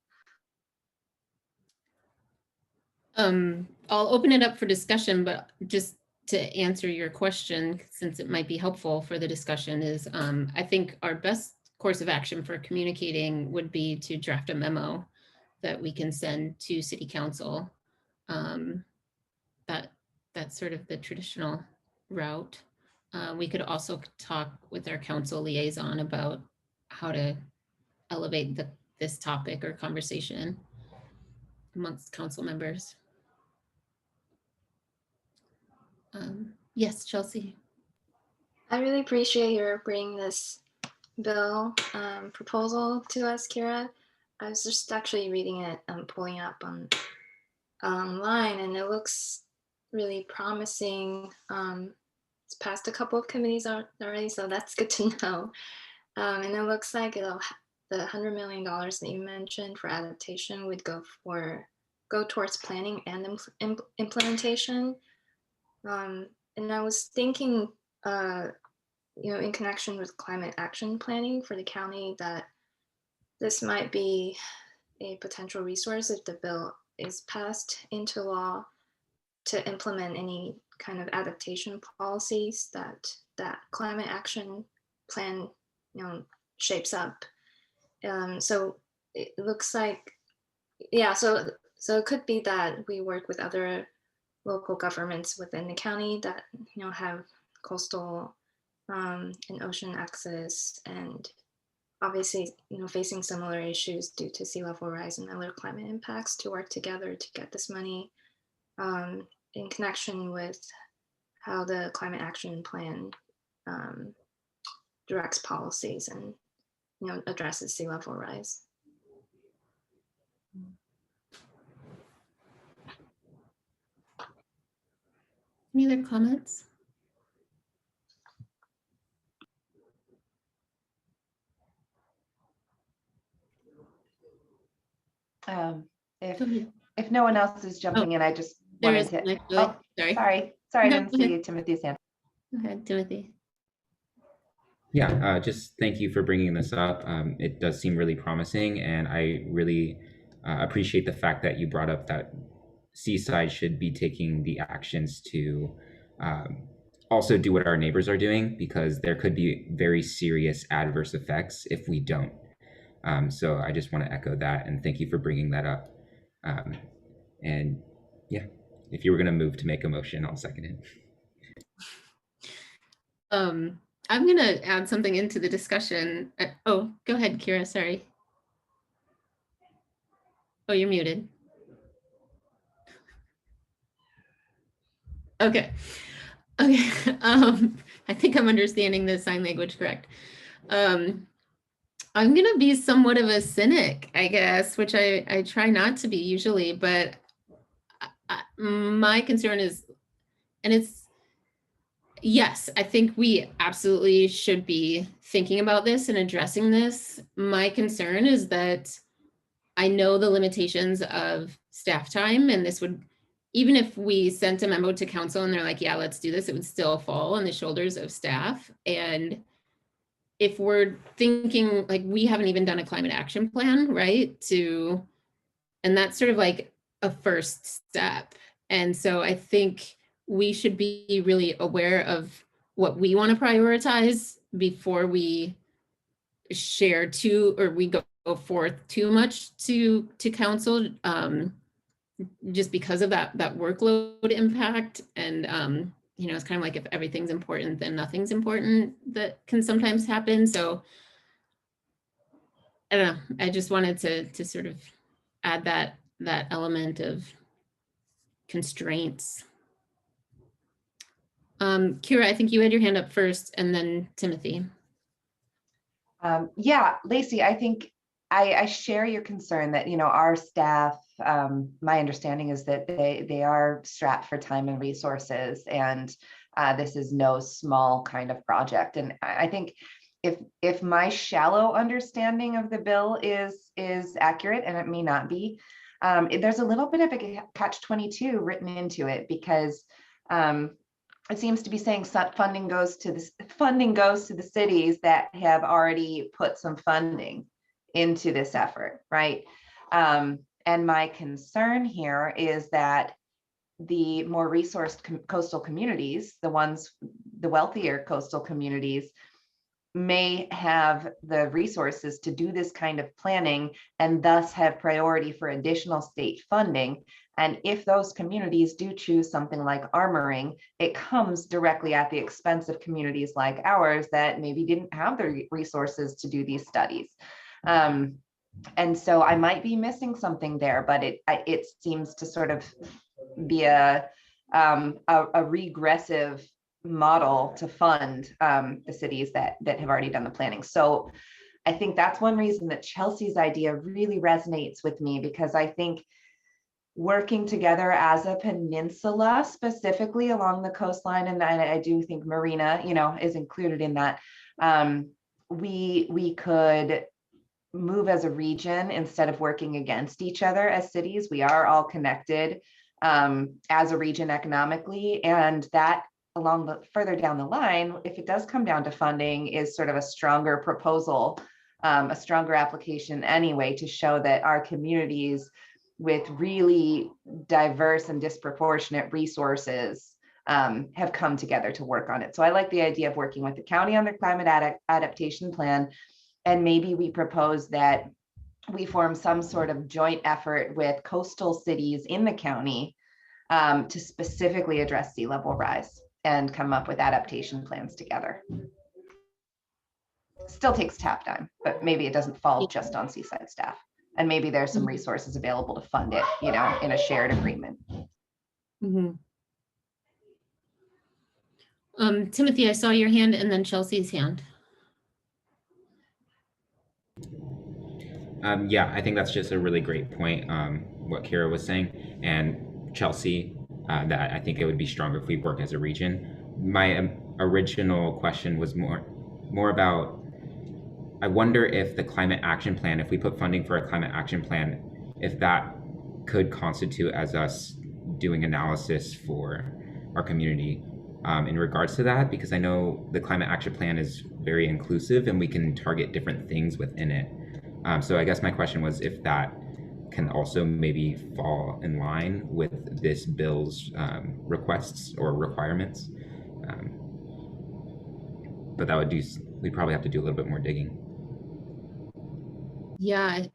I'll open it up for discussion, but just to answer your question, since it might be helpful for the discussion, is I think our best course of action for communicating would be to draft a memo that we can send to city council. That's sort of the traditional route. We could also talk with our council liaison about how to elevate this topic or conversation amongst council members. Yes, Chelsea. I really appreciate your bringing this bill proposal to us, Kira. I was just actually reading it and pulling up online, and it looks really promising. It's passed a couple of committees already, so that's good to know. And it looks like the $100 million that you mentioned for adaptation would go towards planning and implementation. And I was thinking, you know, in connection with climate action planning for the county, that this might be a potential resource if the bill is passed into law to implement any kind of adaptation policies that climate action plan, you know, shapes up. So it looks like, yeah, so it could be that we work with other local governments within the county that, you know, have coastal and ocean access, and obviously, you know, facing similar issues due to sea level rise and other climate impacts, to work together to get this money in connection with how the climate action plan directs policies and, you know, addresses sea level rise. Any other comments? If no one else is jumping in, I just There wanted is to. actually. Oh, Sorry. sorry, No, I didn't go see ahead. Timothy's hand. Go ahead, Timothy. Yeah, just thank you for bringing this up. It does seem really promising, and I really appreciate the fact that you brought up that Seaside should be taking the actions to also do what our neighbors are doing, because there could be very serious adverse effects if we don't. So I just want to echo that, and thank you for bringing that up. And yeah, if you were going to move to make a motion, I'll second it. I'm going to add something into the discussion. Oh, go ahead, Kira. Sorry. Oh, you're muted. Okay. I think I'm understanding the sign language correct. I'm going to be somewhat of a cynic, I guess, which I try not to be usually, but my concern is, and it's, yes, I think we absolutely should be thinking about this and addressing this. My concern is that I know the limitations of staff time, and this would, even if we sent a memo to council and they're like, yeah, let's do this, it would still fall on the shoulders of staff. And if we're thinking, like, we haven't even done a climate action plan, right? And that's sort of like a first step. And so I think we should be really aware of what we want to prioritize before we share we go forth too much to council, just because of that workload impact. And you know, it's kind of like, if everything's important, then nothing's important, that can sometimes happen. So I don't know, I just wanted to sort of add that element of constraints. Kira, I think you had your hand up first, and then Timothy. Yeah, Lacey, I think I share your concern that, you know, our staff my understanding is that they are strapped for time and resources, and this is no small kind of project. And I think if my shallow understanding of the bill is accurate, and it may not be, there's a little bit of a catch-22 written into it, because it seems to be saying funding goes to the cities that have already put some funding into this effort, right? And my concern here is that the more resourced coastal communities, the wealthier coastal communities, may have the resources to do this kind of planning and thus have priority for additional state funding. And if those communities do choose something like armoring, it comes directly at the expense of communities like ours that maybe didn't have the resources to do these studies. And so I might be missing something there, but it seems to sort of be a regressive model to fund the cities that have already done the planning. So I think that's one reason that Chelsea's idea really resonates with me, because I think working together as a peninsula, specifically along the coastline, and I do think Marina, is included in that, we could move as a region instead of working against each other as cities. We are all connected as a region economically, and that further down the line, if it does come down to funding, is sort of a stronger proposal, a stronger application anyway, to show that our communities with really diverse and disproportionate resources have come together to work on it. So I like the idea of working with the county on their climate adaptation plan. And maybe we propose that we form some sort of joint effort with coastal cities in the county to specifically address sea level rise and come up with adaptation plans together. Still takes tap time, but maybe it doesn't fall just on Seaside staff. And maybe there's some resources available to fund it, in a shared agreement. Timothy, I saw your hand and then Chelsea's hand. Yeah, I think that's just a really great point, what Kira was saying. And Chelsea, that I think it would be stronger if we work as a region. My original question was more about, I wonder if the climate action plan, if we put funding for a climate action plan, if that could constitute as us doing analysis for our community in regards to that, because I know the climate action plan is very inclusive and we can target different things within it. So I guess my question was if that can also maybe fall in line with this bill's requests or requirements. But that would we'd probably have to do a little bit more digging. Yeah,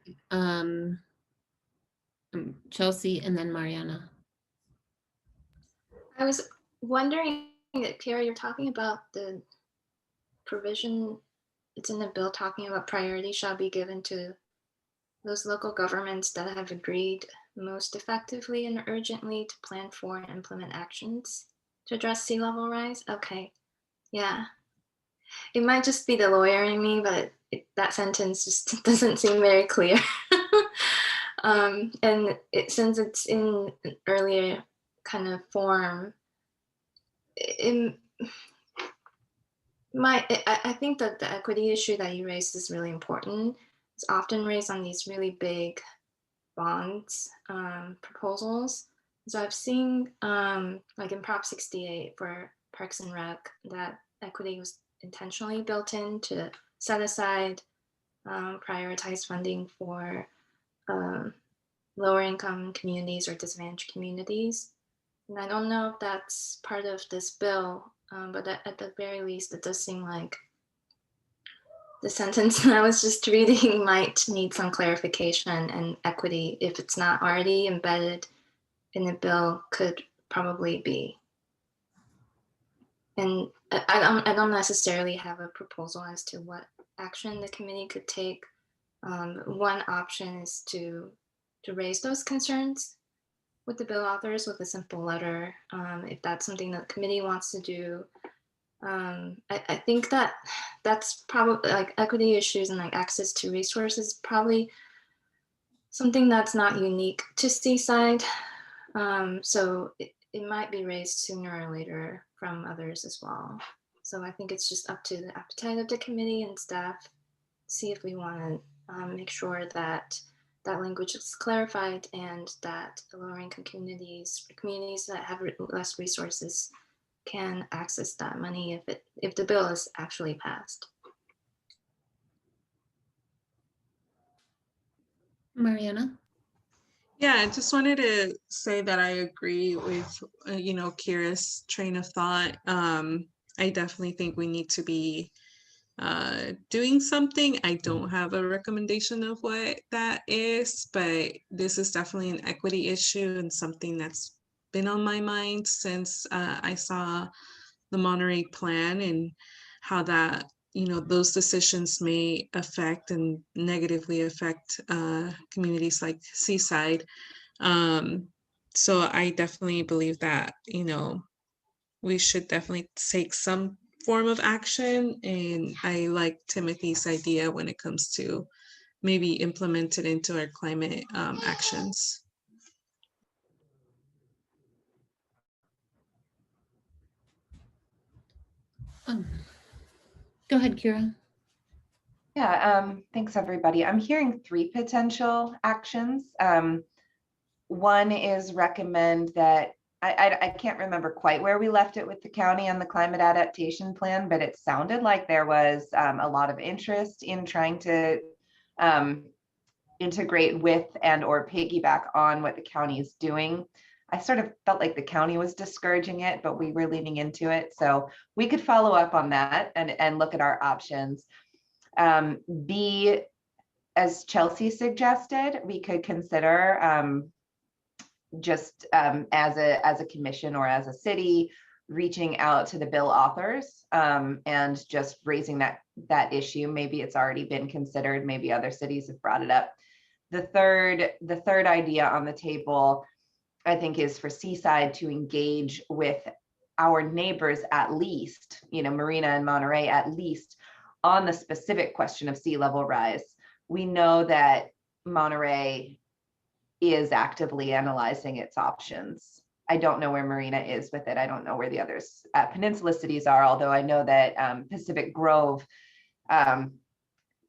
Chelsea and then Mariana. I was wondering, Kara, you're talking about the provision, it's in the bill talking about priority shall be given to those local governments that have agreed most effectively and urgently to plan for and implement actions to address sea level rise. Okay, yeah. It might just be the lawyer in me, but that sentence just doesn't seem very clear. And since it's in an earlier kind of form, I think that the equity issue that you raised is really important. It's often raised on these really big bonds proposals. So I've seen like in Prop 68 for Parks and Rec, that equity was intentionally built in to set aside prioritize funding for lower income communities or disadvantaged communities. And I don't know if that's part of this bill, but at the very least, it does seem like the sentence I was just reading might need some clarification, and equity, if it's not already embedded in the bill, could probably be. And I don't necessarily have a proposal as to what action the committee could take. One option is to raise those concerns with the bill authors with a simple letter, if that's something that the committee wants to do. I think that's probably like equity issues and like access to resources, probably something that's not unique to Seaside. So it might be raised sooner or later from others as well. So I think it's just up to the appetite of the committee and staff, see if we want to make sure that that language is clarified and that the lower income communities that have less resources can access that money if the bill is actually passed. Mariana? Yeah, I just wanted to say that I agree with, Kira's train of thought. I definitely think we need to be doing something. I don't have a recommendation of what that is, but this is definitely an equity issue and something that's been on my mind since I saw the Monterey plan and how that, those decisions may affect and negatively affect communities like Seaside. So I definitely believe that, we should definitely take some form of action. And I like Timothy's idea when it comes to maybe implement it into our climate actions. Go ahead, Kira. Yeah, thanks everybody. I'm hearing 3 potential actions. One is recommend that, I can't remember quite where we left it with the county on the climate adaptation plan, but it sounded like there was a lot of interest in trying to integrate with and or piggyback on what the county is doing. I sort of felt like the county was discouraging it, but we were leaning into it. So we could follow up on that and look at our options. B, as Chelsea suggested, we could consider just as a commission or as a city reaching out to the bill authors and just raising that issue. Maybe it's already been considered, maybe other cities have brought it up. The third idea on the table, I think, is for Seaside to engage with our neighbors, at least, Marina and Monterey, at least on the specific question of sea level rise. We know that Monterey is actively analyzing its options. I don't know where Marina is with it. I don't know where the others peninsula cities are, although I know that Pacific Grove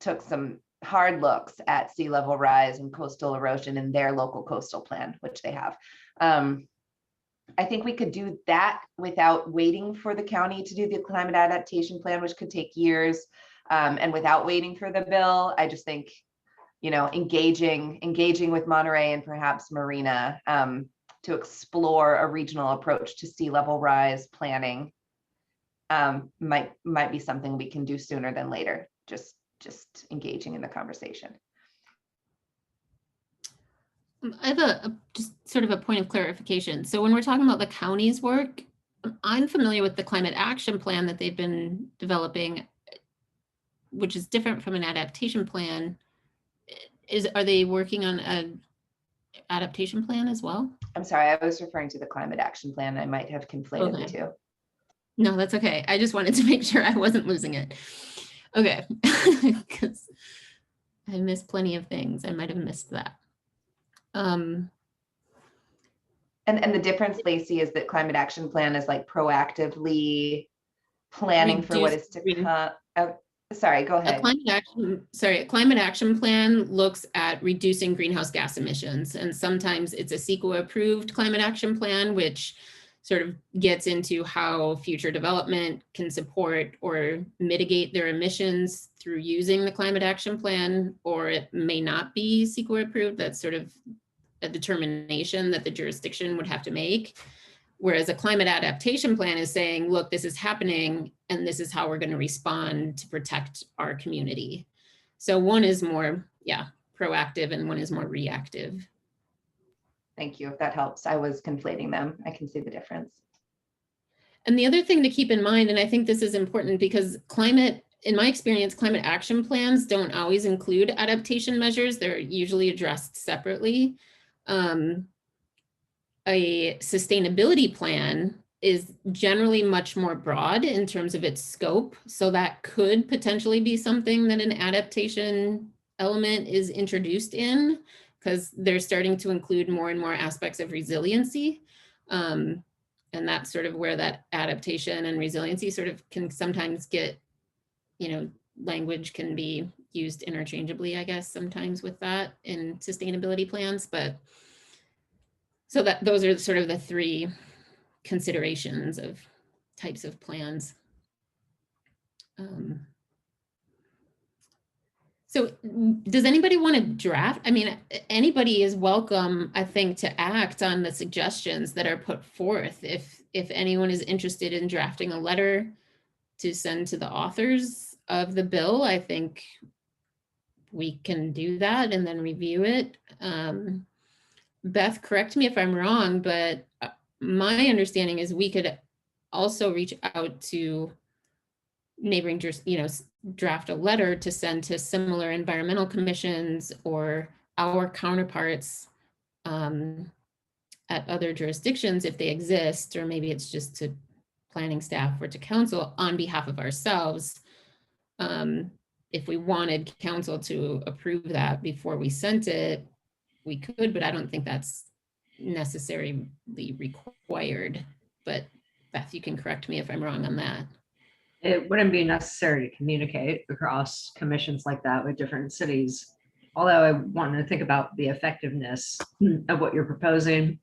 took some hard looks at sea level rise and coastal erosion in their local coastal plan, which they have. I think we could do that without waiting for the county to do the climate adaptation plan, which could take years, and without waiting for the bill. I just think, engaging with Monterey and perhaps Marina to explore a regional approach to sea level rise planning might be something we can do sooner than later. Just engaging in the conversation. I have just sort of a point of clarification. So when we're talking about the county's work, I'm familiar with the climate action plan that they've been developing, which is different from an adaptation plan. Are they working on an adaptation plan as well? I'm sorry, I was referring to the climate action plan. I might have conflated the two. No, that's okay. I just wanted to make sure I wasn't losing it. Okay, because I missed plenty of things. I might have missed that. And the difference, Lacey, is that climate action plan is like proactively planning for what is to come. Sorry, go ahead. A climate action plan looks at reducing greenhouse gas emissions, and sometimes it's a CEQA approved climate action plan, which sort of gets into how future development can support or mitigate their emissions through using the climate action plan, or it may not be CEQA approved. That's sort of a determination that the jurisdiction would have to make. Whereas a climate adaptation plan is saying, look, this is happening and this is how we're going to respond to protect our community. So one is more, proactive and one is more reactive. Thank you, if that helps. I was conflating them. I can see the difference. And the other thing to keep in mind, and I think this is important because in my experience, climate action plans don't always include adaptation measures. They're usually addressed separately. A sustainability plan is generally much more broad in terms of its scope. So that could potentially be something that an adaptation element is introduced in. because they're starting to include more and more aspects of resiliency. And that's sort of where that adaptation and resiliency sort of can sometimes get, language can be used interchangeably, I guess, sometimes with that in sustainability plans. But so that those are sort of the three considerations of types of plans. So does anybody want to draft? I mean, anybody is welcome, I think, to act on the suggestions that are put forth. If anyone is interested in drafting a letter to send to the authors of the bill, I think we can do that and then review it. Beth, correct me if I'm wrong, but my understanding is we could also reach out to neighboring, draft a letter to send to similar environmental commissions or our counterparts at other jurisdictions if they exist, or maybe it's just to planning staff or to council on behalf of ourselves. If we wanted council to approve that before we sent it, we could, but I don't think that's necessarily required. But Beth, you can correct me if I'm wrong on that. It wouldn't be necessary to communicate across commissions like that with different cities. Although I want to think about the effectiveness of what you're proposing.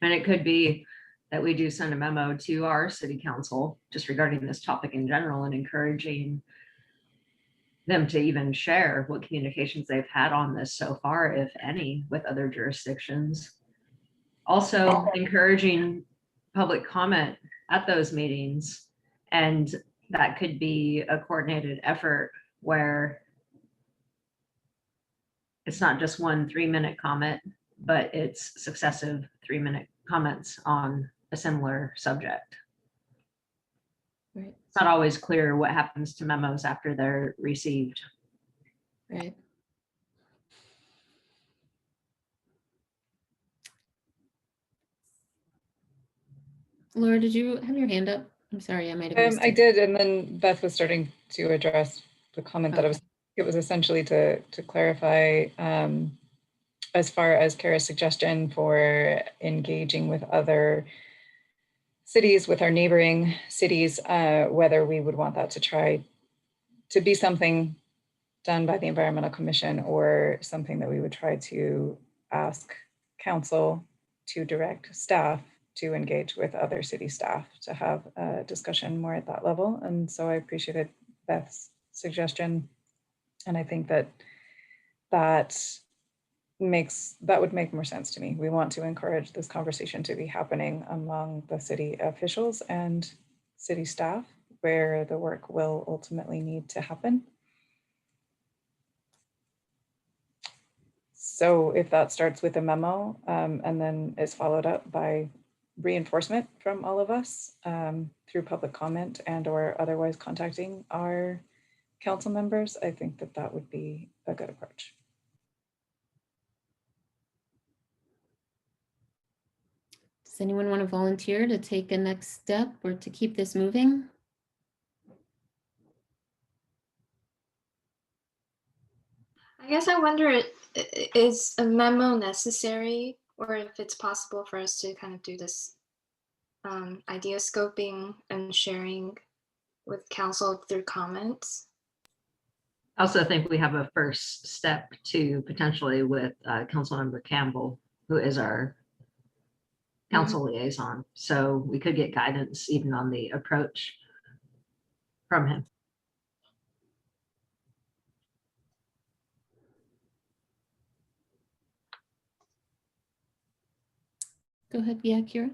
And it could be that we do send a memo to our city council just regarding this topic in general and encouraging them to even share what communications they've had on this so far, if any, with other jurisdictions. Also encouraging public comment at those meetings. And that could be a coordinated effort where it's not just one 3-minute comment, but it's successive 3-minute comments on a similar subject. Right. It's not always clear what happens to memos after they're received. Right. Laura, did you have your hand up? I'm sorry, I might have missed I it. did, and then Beth was starting to address the comment that it was essentially to clarify as far as Kara's suggestion for engaging with other cities, with our neighboring cities, whether we would want that to try to be something done by the Environmental Commission or something that we would try to ask council to direct staff to engage with other city staff to have a discussion more at that level. And so I appreciated Beth's suggestion. And I think that would make more sense to me. We want to encourage this conversation to be happening among the city officials and city staff where the work will ultimately need to happen. So if that starts with a memo and then is followed up by reinforcement from all of us through public comment and or otherwise contacting our council members, I think that would be a good approach. Does anyone want to volunteer to take a next step or to keep this moving? I guess I wonder, is a memo necessary, or if it's possible for us to kind of do this idea scoping and sharing with council through comments? I also think we have a first step to potentially with Councilmember Campbell, who is our council liaison. So we could get guidance even on the approach from him. Go ahead, yeah, Kira.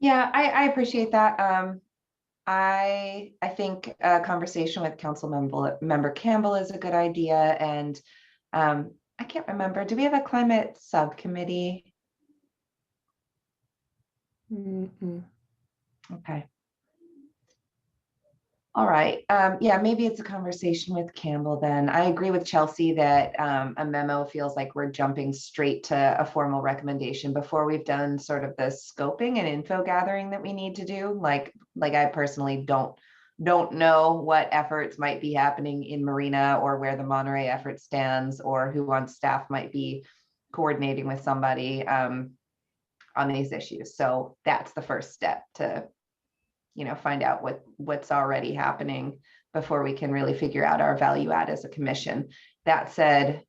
Yeah, I appreciate that. I think a conversation with council member Campbell is a good idea. And I can't remember, do we have a climate subcommittee? Okay. All right. Yeah, maybe it's a conversation with Campbell then. I agree with Chelsea that a memo feels like we're jumping straight to a formal recommendation before we've done sort of the scoping and info gathering that we need to do. Like I personally don't know what efforts might be happening in Marina or where the Monterey effort stands or who on staff might be coordinating with somebody on these issues. So that's the first step to, find out what's already happening before we can really figure out our value add as a commission. That said,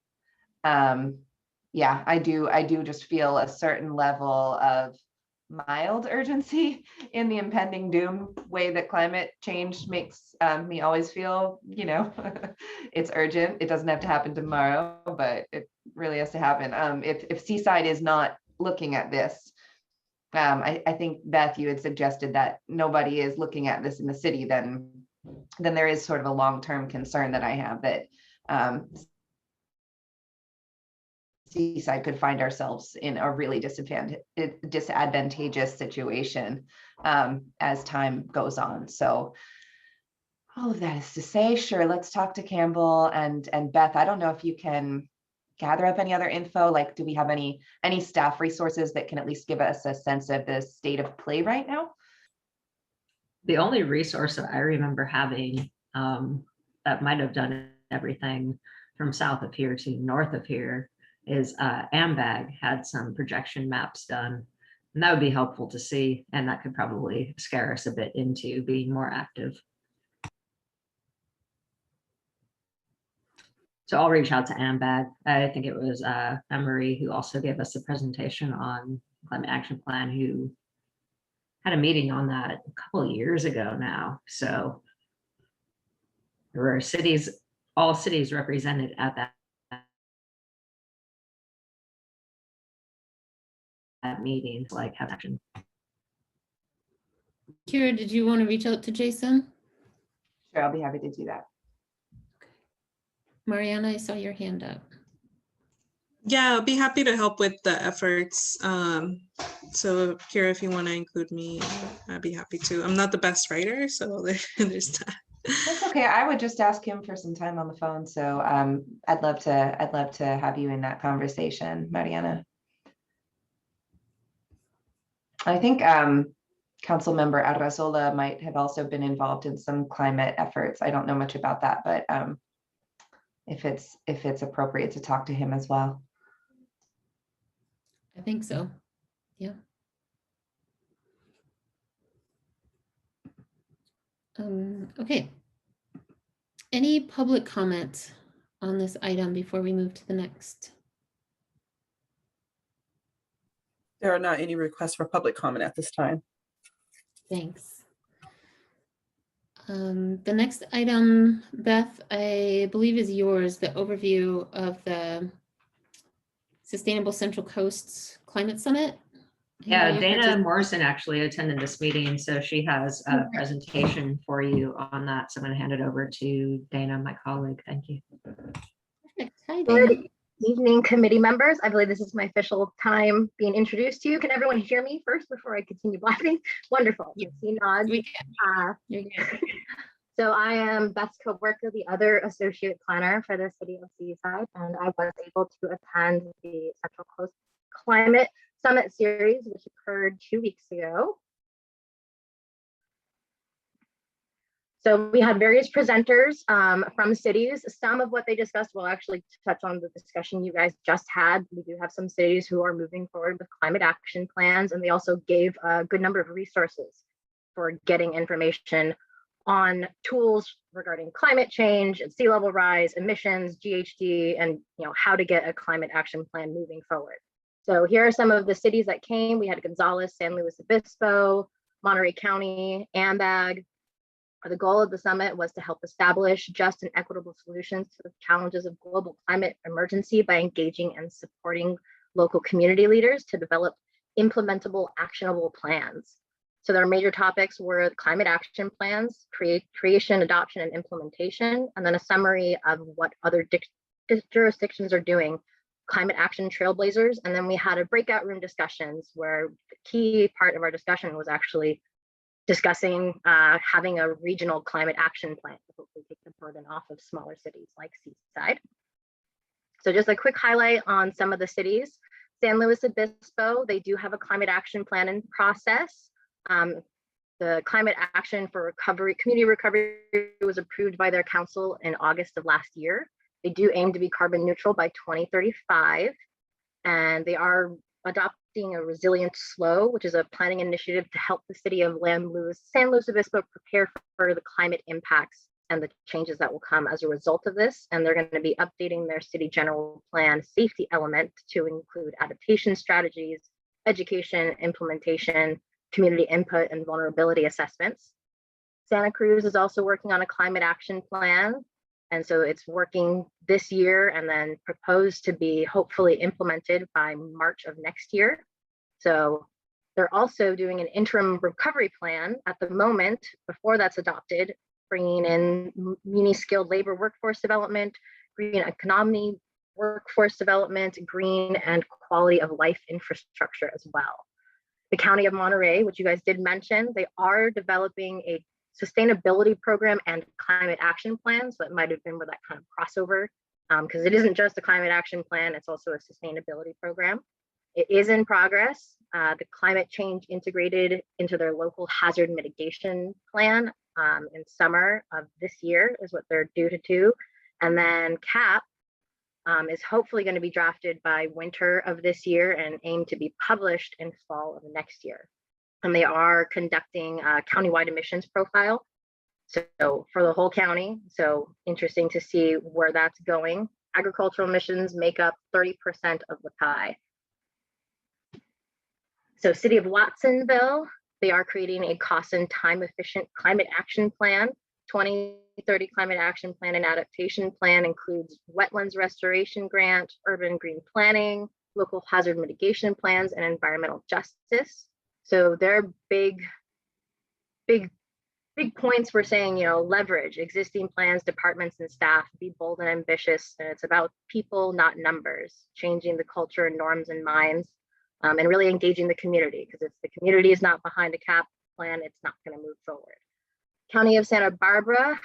yeah, I do just feel a certain level of mild urgency in the impending doom way that climate change makes me always feel, it's urgent. It doesn't have to happen tomorrow, but it really has to happen. If Seaside is not looking at this, I think, Beth, you had suggested that nobody is looking at this in the city, then there is sort of a long-term concern that I have that Seaside could find ourselves in a really disadvantageous situation as time goes on. So all of that is to say, sure, let's talk to Campbell and Beth. I don't know if you can gather up any other info, like do we have any staff resources that can at least give us a sense of the state of play right now? The only resource that I remember having that might have done everything from south of here to north of here is AMBAG had some projection maps done, and that would be helpful to see, and that could probably scare us a bit into being more active. So I'll reach out to AMBAG. I think it was Emery who also gave us a presentation on climate action plan, who had a meeting on that a couple of years ago now. So there were all cities represented at that meeting, like have action. Kira, did you want to reach out to Jason? Sure, I'll be happy to do that. Mariana, I saw your hand up. Yeah, I'll be happy to help with the efforts. So Kira, if you want to include me, I'd be happy to. I'm not the best writer, so there's that. That's okay. I would just ask him for some time on the phone. So I'd love to have you in that conversation, Mariana. I think Councilmember Arrazola might have also been involved in some climate efforts. I don't know much about that, but if it's appropriate to talk to him as well. I think so. Yeah. Okay. Any public comment on this item before we move to the next? There are not any requests for public comment at this time. Thanks. The next item, Beth, I believe is yours, the overview of the Sustainable Central Coasts Climate Summit. Yeah, Dana Morrison actually attended this meeting, so she has a presentation for you on that. So I'm going to hand it over to Dana, my colleague. Thank you. Perfect. Hi, Dana. Good evening, committee members. I believe this is my official time being introduced to you. Can everyone hear me first before I continue blabbing? Wonderful. You see nods. We can. You're good. So I am Beth Coburker, the other associate planner for the city of Seaside, and I was able to attend the Central Coast Climate Summit series, which occurred 2 weeks ago. So we had various presenters from cities. Some of what they discussed will actually touch on the discussion you guys just had. We do have some cities who are moving forward with climate action plans, and they also gave a good number of resources for getting information on tools regarding climate change and sea level rise, emissions, GHG, and how to get a climate action plan moving forward. So here are some of the cities that came. We had Gonzales, San Luis Obispo, Monterey County, AMBAG. The goal of the summit was to help establish just and equitable solutions to the challenges of global climate emergency by engaging and supporting local community leaders to develop implementable, actionable plans. So their major topics were climate action plans, creation, adoption, and implementation, and then a summary of what other jurisdictions are doing, climate action trailblazers. And then we had a breakout room discussions where the key part of our discussion was actually discussing having a regional climate action plan to hopefully take the burden off of smaller cities like Seaside. So just a quick highlight on some of the cities. San Luis Obispo, they do have a climate action plan in process. The climate action for community recovery was approved by their council in August of last year. They do aim to be carbon neutral by 2035. and they are adopting a resilient slow, which is a planning initiative to help the city of San Luis Obispo prepare for the climate impacts and the changes that will come as a result of this. And they're going to be updating their city general plan safety element to include adaptation strategies, education, implementation, community input, and vulnerability assessments. Santa Cruz is also working on a climate action plan. And so it's working this year and then proposed to be hopefully implemented by March of next year. So they're also doing an interim recovery plan at the moment before that's adopted, bringing in muni-skilled labor workforce development, green economy workforce development, green and quality of life infrastructure as well. The County of Monterey, which you guys did mention, they are developing a sustainability program and climate action plan. So it might have been where that kind of crossover, because it isn't just a climate action plan, it's also a sustainability program. It is in progress. The climate change integrated into their local hazard mitigation plan in summer of this year is what they're due to do. And then CAP is hopefully going to be drafted by winter of this year and aim to be published in fall of next year. And they are conducting a countywide emissions profile. So for the whole county, so interesting to see where that's going. Agricultural emissions make up 30% of the pie. So City of Watsonville, they are creating a cost and time efficient climate action plan. 2030 climate action plan and adaptation plan includes wetlands restoration grant, urban green planning, local hazard mitigation plans, and environmental justice. So their big points we're saying, leverage existing plans, departments, and staff, be bold and ambitious. And it's about people, not numbers, changing the culture and norms and minds, and really engaging the community, because if the community is not behind a CAP plan, it's not going to move forward. County of Santa Barbara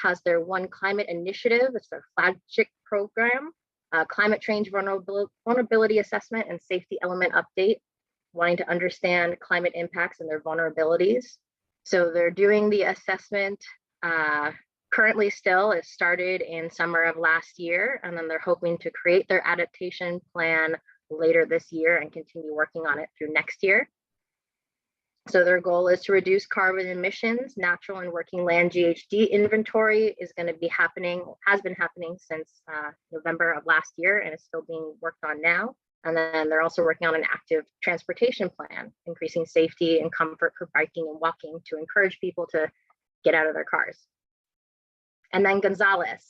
has their One Climate Initiative. It's their flagship program, climate change vulnerability assessment and safety element update, wanting to understand climate impacts and their vulnerabilities. So they're doing the assessment currently still. It started in summer of last year, and then they're hoping to create their adaptation plan later this year and continue working on it through next year. So their goal is to reduce carbon emissions. Natural and working land GHG inventory is going to be happening, has been happening since November of last year, and is still being worked on now. And then they're also working on an active transportation plan, increasing safety and comfort for biking and walking to encourage people to get out of their cars. And then Gonzales,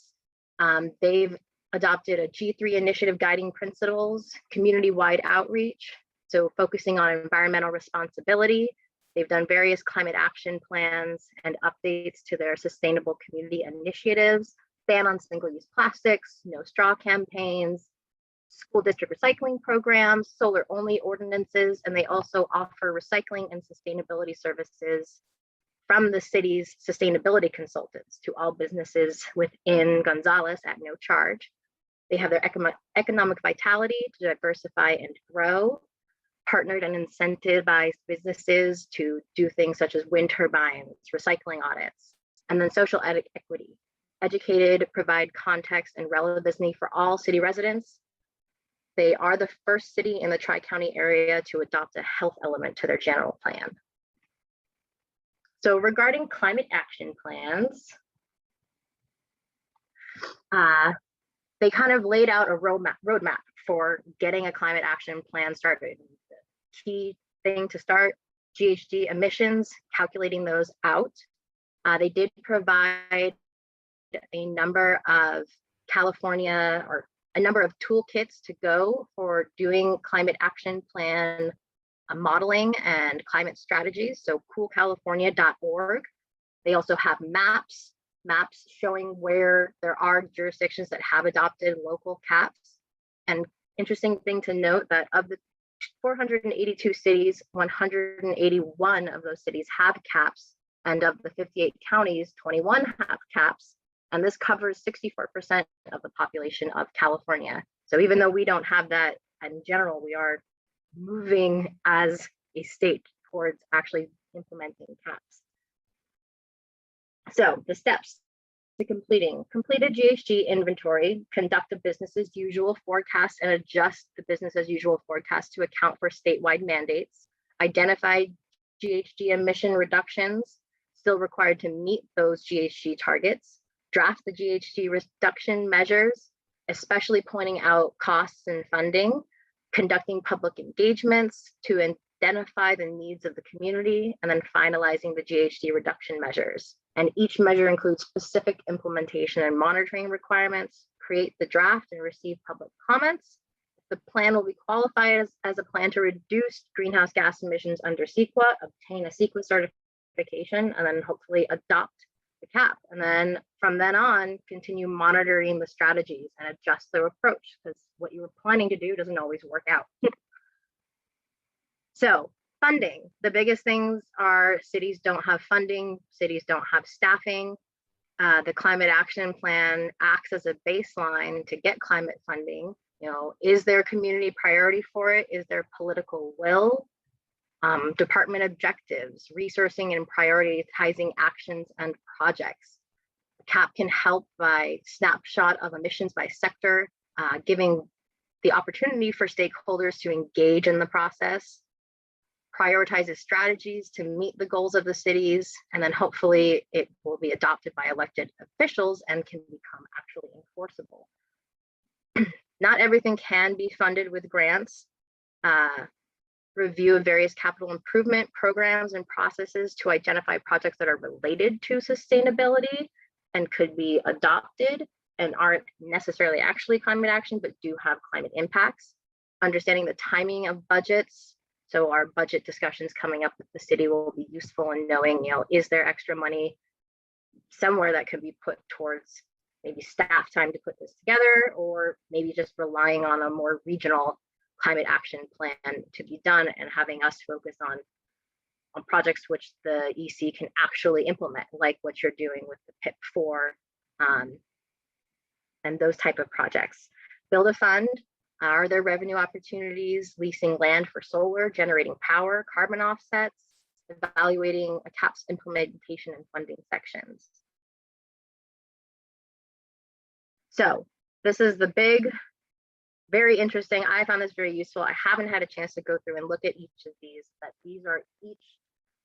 they've adopted a G3 initiative guiding principles, community-wide outreach, so focusing on environmental responsibility. They've done various climate action plans and updates to their sustainable community initiatives, ban on single-use plastics, no straw campaigns, school district recycling programs, solar-only ordinances, and they also offer recycling and sustainability services from the city's sustainability consultants to all businesses within Gonzales at no charge. They have their economic vitality to diversify and grow, partnered and incentivized businesses to do things such as wind turbines, recycling audits, and then social equity. Educated, provide context and relevancy for all city residents. They are the first city in the Tri-County area to adopt a health element to their general plan. So regarding climate action plans, they kind of laid out a roadmap for getting a climate action plan started. The key thing to start, GHG emissions, calculating those out. They did provide a number of California or a number of toolkits to go for doing climate action plan modeling and climate strategies. So coolcalifornia.org. They also have maps showing where there are jurisdictions that have adopted local caps. And interesting thing to note that of the 482 cities, 181 of those cities have caps, and of the 58 counties, 21 have caps. And this covers 64% of the population of California. So even though we don't have that in general, we are moving as a state towards actually implementing caps. So the steps, to completing completed GHG inventory, conduct a business as usual forecast and adjust the business as usual forecast to account for statewide mandates, identify GHG emission reductions still required to meet those GHG targets, draft the GHG reduction measures, especially pointing out costs and funding, conducting public engagements to identify the needs of the community, and then finalizing the GHG reduction measures. And each measure includes specific implementation and monitoring requirements, create the draft and receive public comments. The plan will be qualified as a plan to reduce greenhouse gas emissions under CEQA, obtain a CEQA certification, and then hopefully adopt the cap. And then from then on, continue monitoring the strategies and adjust their approach, because what you were planning to do doesn't always work out. So funding, the biggest things are cities don't have funding, cities don't have staffing. The climate action plan acts as a baseline to get climate funding. You know, is there community priority for it? Is there political will? Department objectives, resourcing and prioritizing actions and projects. CAP can help by snapshot of emissions by sector, giving the opportunity for stakeholders to engage in the process, prioritizes strategies to meet the goals of the cities, and then hopefully it will be adopted by elected officials and can become actually enforceable. Not everything can be funded with grants. Review of various capital improvement programs and processes to identify projects that are related to sustainability and could be adopted and aren't necessarily actually climate action, but do have climate impacts. Understanding the timing of budgets. So our budget discussions coming up with the city will be useful in knowing, you know, is there extra money somewhere that could be put towards maybe staff time to put this together, or maybe just relying on a more regional climate action plan to be done and having us focus on projects which the EC can actually implement, like what you're doing with the PIP4 and those type of projects. Build a fund. Are there revenue opportunities, leasing land for solar, generating power, carbon offsets, evaluating a CAP's implementation and funding sections. So this is the big, very interesting. I found this very useful. I haven't had a chance to go through and look at each of these, but these are each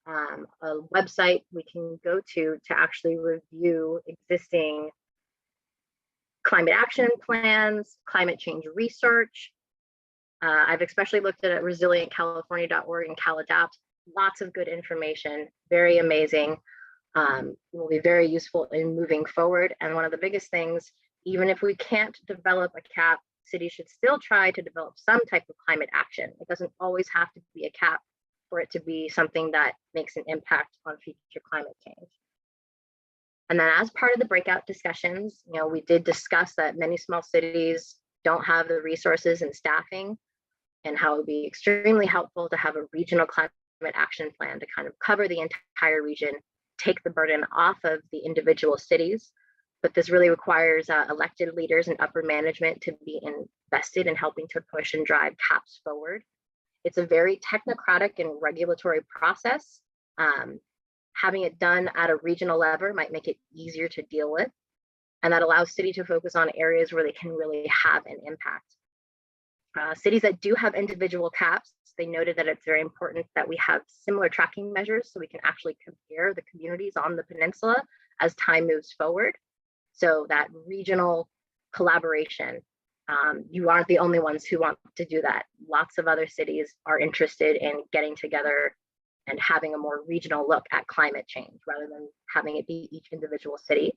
a website we can go to actually review existing climate action plans, climate change research. I've especially looked at resilientcalifornia.org and CalAdapt. Lots of good information, very amazing. Will be very useful in moving forward. And one of the biggest things, even if we can't develop a CAP, cities should still try to develop some type of climate action. It doesn't always have to be a CAP for it to be something that makes an impact on future climate change. And then as part of the breakout discussions, you know, we did discuss that many small cities don't have the resources and staffing, and how it would be extremely helpful to have a regional climate action plan to kind of cover the entire region, take the burden off of the individual cities. But this really requires elected leaders and upper management to be invested in helping to push and drive CAPs forward. It's a very technocratic and regulatory process. Having it done at a regional level might make it easier to deal with. And that allows cities to focus on areas where they can really have an impact. Cities that do have individual CAPs, they noted that it's very important that we have similar tracking measures so we can actually compare the communities on the peninsula as time moves forward. So that regional collaboration, you aren't the only ones who want to do that. Lots of other cities are interested in getting together and having a more regional look at climate change rather than having it be each individual city.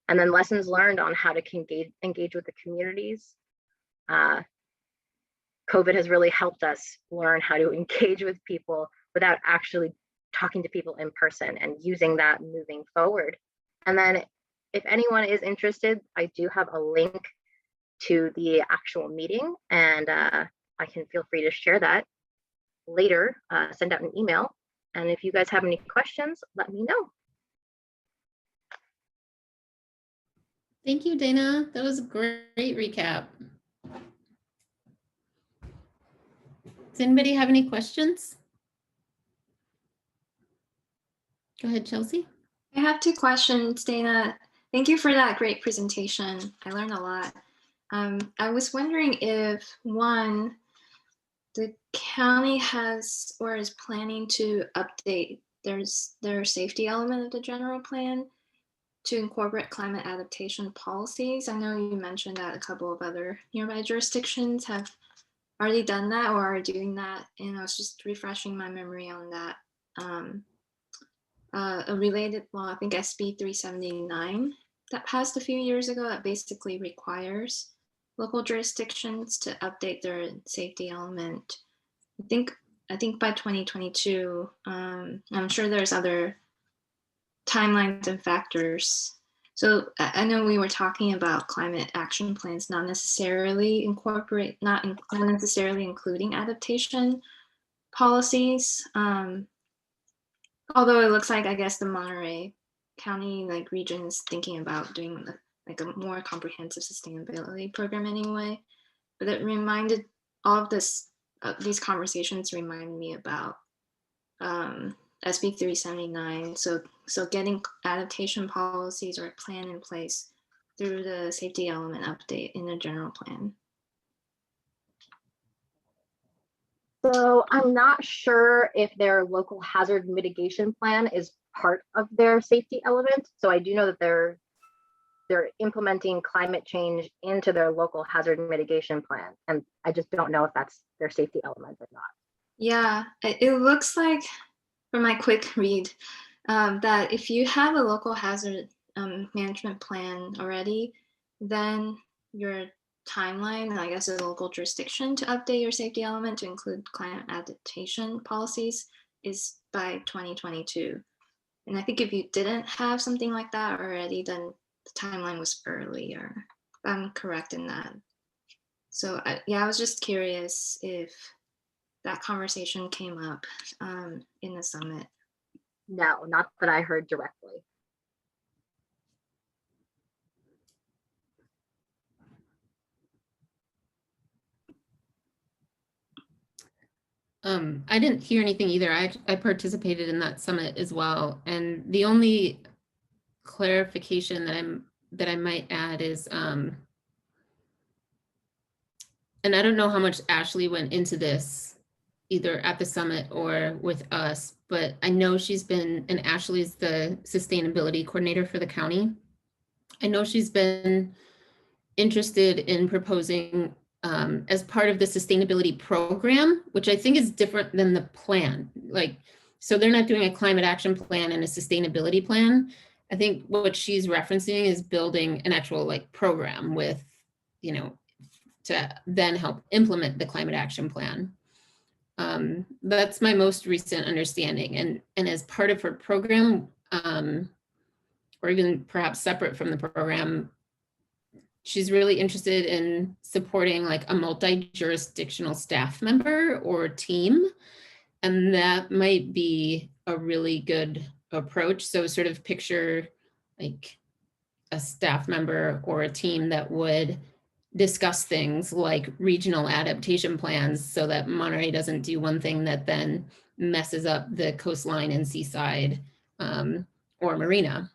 And then lessons learned on how to engage with the communities. COVID has really helped us learn how to engage with people without actually talking to people in person, and using that moving forward. And then if anyone is interested, I do have a link to the actual meeting, and I can feel free to share that later, send out an email. And if you guys have any questions, let me know. Thank you, Dana. That was a great recap. Does anybody have any questions? Go ahead, Chelsea. I have two questions, Dana. Thank you for that great presentation. I learned a lot. I was wondering if one, the county has or is planning to update their safety element of the general plan to incorporate climate adaptation policies. I know you mentioned that a couple of other nearby jurisdictions have already done that or are doing that, and I was just refreshing my memory on that. A related law, I think SB 379, that passed a few years ago, that basically requires local jurisdictions to update their safety element. I think by 2022. I'm sure there's other timelines and factors. So I know we were talking about climate action plans not necessarily not necessarily including adaptation policies. Although it looks like, I guess, the Monterey County region is thinking about doing like a more comprehensive sustainability program anyway. But it reminded all of these conversations reminded me about SB 379. So getting adaptation policies or a plan in place through the safety element update in the general plan. So I'm not sure if their local hazard mitigation plan is part of their safety element. So I do know that they're implementing climate change into their local hazard mitigation plan. And I just don't know if that's their safety element or not. Yeah, it looks like from my quick read that if you have a local hazard management plan already, then your timeline, I guess, a local jurisdiction to update your safety element to include climate adaptation policies is by 2022. And I think if you didn't have something like that already, then the timeline was earlier. I'm correct in that. So yeah, I was just curious if that conversation came up in the summit. No, not that I heard directly. I didn't hear anything either. I participated in that summit as well. And the only clarification that I might add is, and I don't know how much Ashley went into this either at the summit or with us, but I know and Ashley's the sustainability coordinator for the county. I know she's been interested in proposing as part of the sustainability program, which I think is different than the plan. So they're not doing a climate action plan and a sustainability plan. I think what she's referencing is building an actual program with, to then help implement the climate action plan. That's my most recent understanding. And as part of her program, or even perhaps separate from the program, she's really interested in supporting a multi-jurisdictional staff member or team. And that might be a really good approach. So sort of picture a staff member or a team that would discuss things like regional adaptation plans so that Monterey doesn't do one thing that then messes up the coastline and seaside or marina.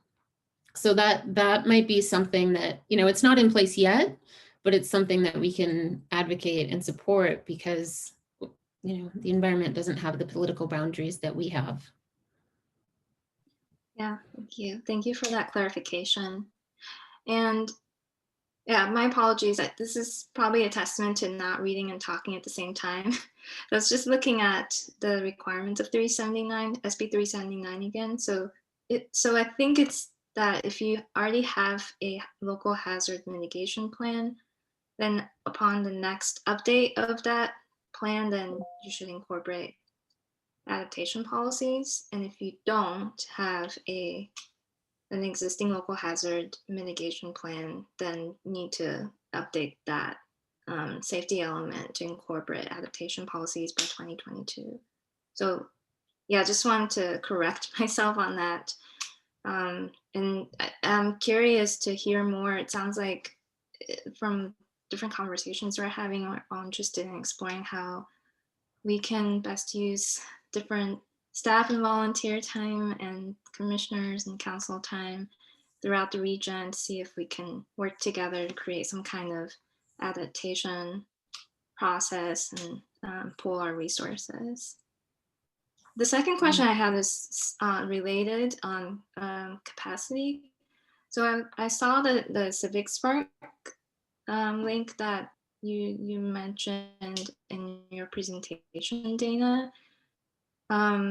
So that might be something that, it's not in place yet, but it's something that we can advocate and support because, the environment doesn't have the political boundaries that we have. Yeah, thank you. Thank you for that clarification. And yeah, my apologies. This is probably a testament to not reading and talking at the same time. I was just looking at the requirements of 379, SB 379 again. So I think it's that if you already have a local hazard mitigation plan, then upon the next update of that plan, then you should incorporate adaptation policies. And if you don't have an existing local hazard mitigation plan, then you need to update that safety element to incorporate adaptation policies by 2022. So yeah, I just wanted to correct myself on that. And I'm curious to hear more. It sounds like from different conversations we're having, we're all interested in exploring how we can best use different staff and volunteer time and commissioners and council time throughout the region to see if we can work together to create some kind of adaptation process and pool our resources. The second question I have is related on capacity. So I saw the Civic Spark link that you mentioned in your presentation, Dana. I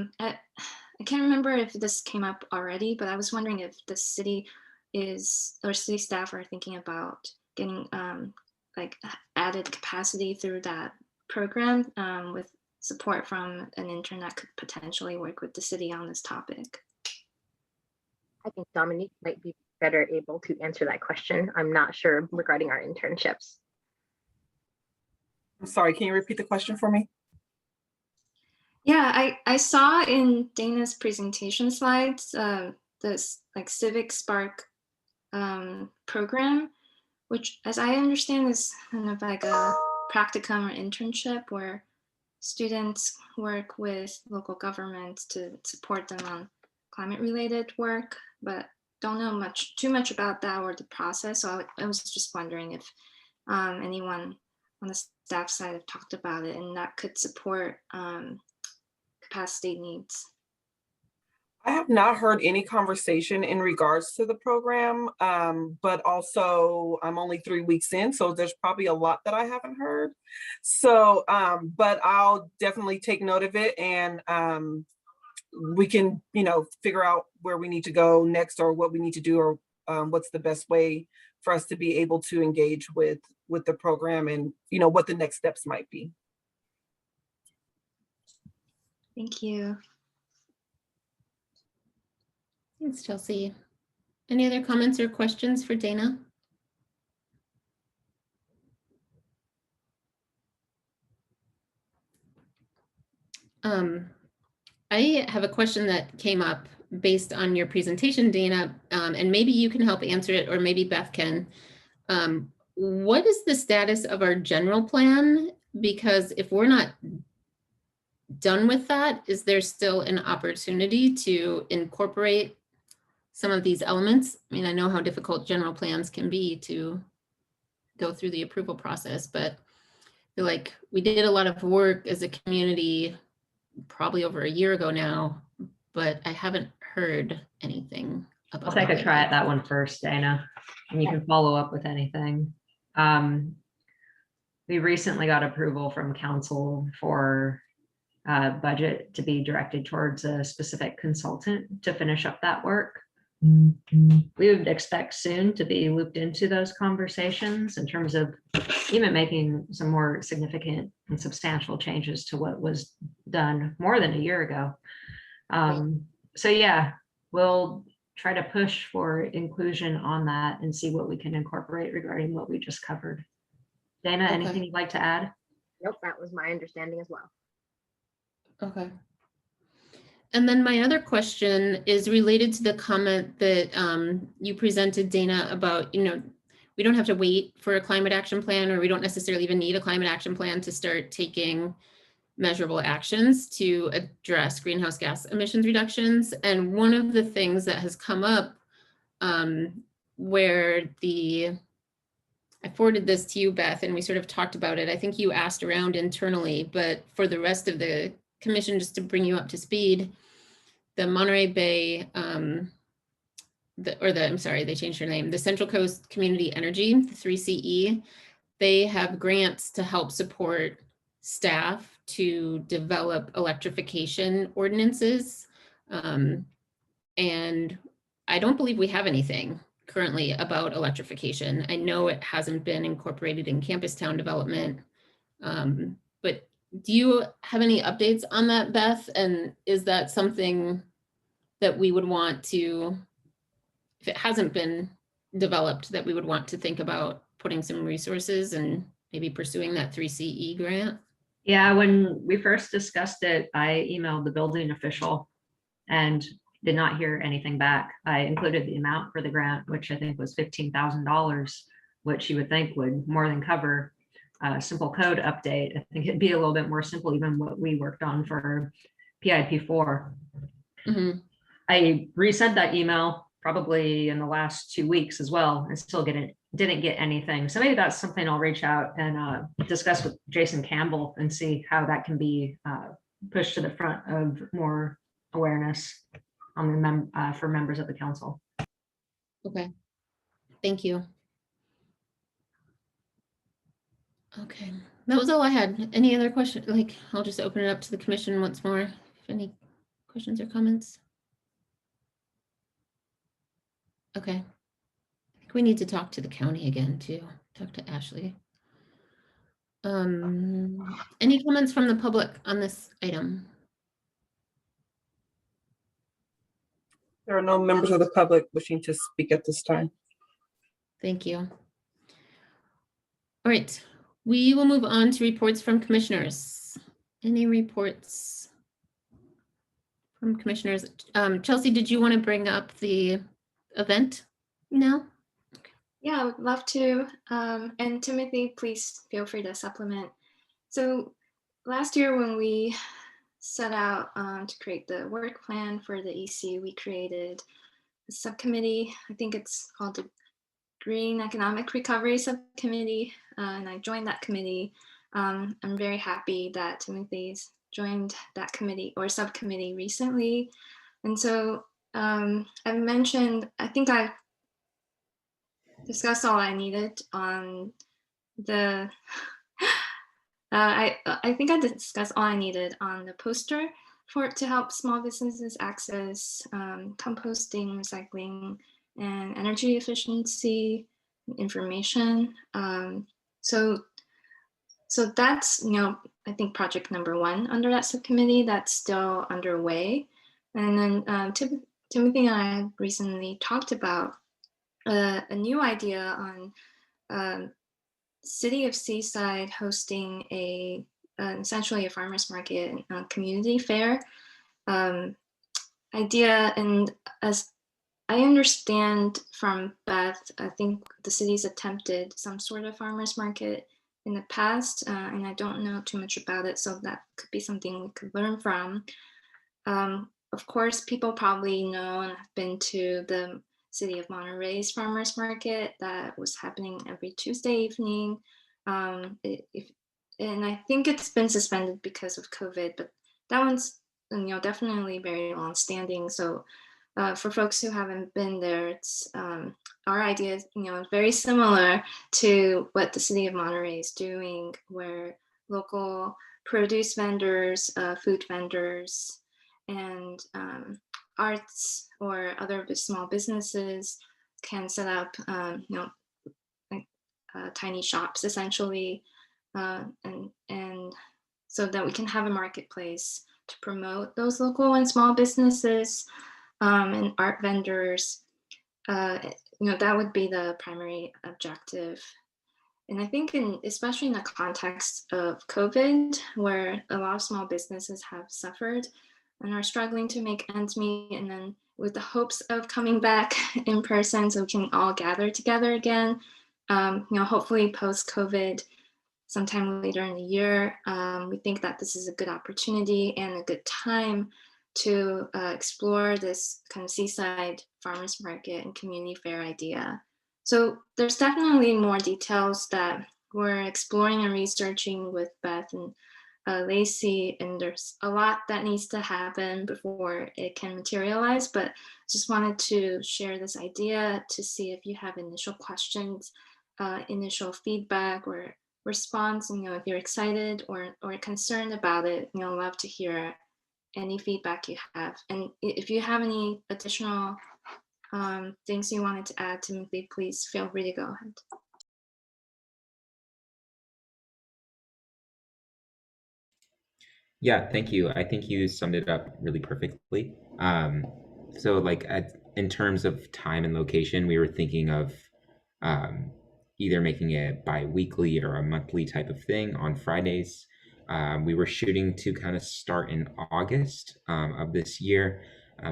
can't remember if this came up already, but I was wondering if the city city staff are thinking about getting like added capacity through that program with support from an intern that could potentially work with the city on this topic. I think Dominique might be better able to answer that question. I'm not sure regarding our internships. I'm sorry, can you repeat the question for me? Yeah, I saw in Dana's presentation slides this like Civic Spark program, which as I understand is kind of like a practicum or internship where students work with local governments to support them on climate related work, but don't know too much about that or the process. So I was just wondering if anyone on the staff side have talked about it and that could support capacity needs. I have not heard any conversation in regards to the program, but also I'm only 3 weeks in, so there's probably a lot that I haven't heard. So, but I'll definitely take note of it, and we can, figure out where we need to go next or what we need to do, or what's the best way for us to be able to engage with the program and, what the next steps might be. Thank you. Thanks, Chelsea. Any other comments or questions for Dana? I have a question that came up based on your presentation, Dana, and maybe you can help answer it, or maybe Beth can. What is the status of our general plan? Because if we're not done with that, is there still an opportunity to incorporate some of these elements? I mean, I know how difficult general plans can be to go through the approval process, but I feel like we did a lot of work as a community probably over a year ago now, but I haven't heard anything about I'll take a it. try at that one first, Dana, and you can follow up with anything. We recently got approval from council for budget to be directed towards a specific consultant to finish up that work. We would expect soon to be looped into those conversations in terms of even making some more significant and substantial changes to what was done more than a year ago. So yeah, we'll try to push for inclusion on that and see what we can incorporate regarding what we just covered. Dana, Okay. anything you'd like to add? Nope, that was my understanding as well. Okay. And then my other question is related to the comment that you presented, Dana, about, we don't have to wait for a climate action plan, or we don't necessarily even need a climate action plan to start taking measurable actions to address greenhouse gas emissions reductions. And one of the things that has come up where I forwarded this to you, Beth, and we sort of talked about it. I think you asked around internally, but for the rest of the commission, just to bring you up to speed, the Monterey Bay, they changed their name, the Central Coast Community Energy, the 3CE, they have grants to help support staff to develop electrification ordinances. And I don't believe we have anything currently about electrification. I know it hasn't been incorporated in campus town development, but do you have any updates on that, Beth? And is that something that we would want to, if it hasn't been developed, that we would want to think about putting some resources and maybe pursuing that 3CE grant? Yeah, when we first discussed it, I emailed the building official and did not hear anything back. I included the amount for the grant, which I think was $15,000, which you would think would more than cover a simple code update. I think it'd be a little bit more simple, even what we worked on for PIP4. Mm-hmm. I resent that email probably in the last 2 weeks as well, and still didn't get anything. So maybe that's something I'll reach out and discuss with Jason Campbell and see how that can be pushed to the front of more awareness on the for members of the council. Okay, thank you. Okay, that was all I had. Any other questions? Like, I'll just open it up to the commission once more. If any questions or comments? Okay. I think we need to talk to the county again too. Talk to Ashley. Any comments from the public on this item? There are no members of the public wishing to speak at this time. Thank you. All right, we will move on to reports from commissioners. Any reports from commissioners? Chelsea, did you want to bring up the event now? Yeah, I would love to. And Timothy, please feel free to supplement. So last year when we set out to create the work plan for the EC, we created a subcommittee. I think it's called the Green Economic Recovery Subcommittee, and I joined that committee. I'm very happy that Timothy's joined that committee or subcommittee recently. And so I mentioned, I think I discussed all I needed on the, I think I discussed all I needed on the poster for it to help small businesses access composting, recycling, and energy efficiency information. So that's, I think project number 1 under that subcommittee that's still underway. And then Timothy and I recently talked about a new idea on City of Seaside hosting essentially a farmers market community fair idea. And as I understand from Beth, I think the city's attempted some sort of farmers market in the past, and I don't know too much about it, so that could be something we could learn from. Of course, people probably know and have been to the City of Monterey's farmers market that was happening every Tuesday evening. And I think it's been suspended because of COVID, but that one's definitely very long-standing. So for folks who haven't been there, it's our idea is very similar to what the City of Monterey is doing, where local produce vendors, food vendors, and arts or other small businesses can set up tiny shops essentially, and so that we can have a marketplace to promote those local and small businesses and art vendors. That would be the primary objective. And I think especially in the context of COVID, where a lot of small businesses have suffered and are struggling to make ends meet, and then with the hopes of coming back in person so we can all gather together again, hopefully post-COVID, sometime later in the year, we think that this is a good opportunity and a good time to explore this kind of seaside farmers market and community fair idea. So there's definitely more details that we're exploring and researching with Beth and Lacey, and there's a lot that needs to happen before it can materialize, but just wanted to share this idea to see if you have initial questions, initial feedback or response, and if you're excited or concerned about it, love to hear any feedback you have. And if you have any additional things you wanted to add, Timothy, please feel free to go ahead. Yeah, thank you. I think you summed it up really perfectly. So like in terms of time and location, we were thinking of either making it bi-weekly or a monthly type of thing on Fridays. We were shooting to kind of start in August of this year.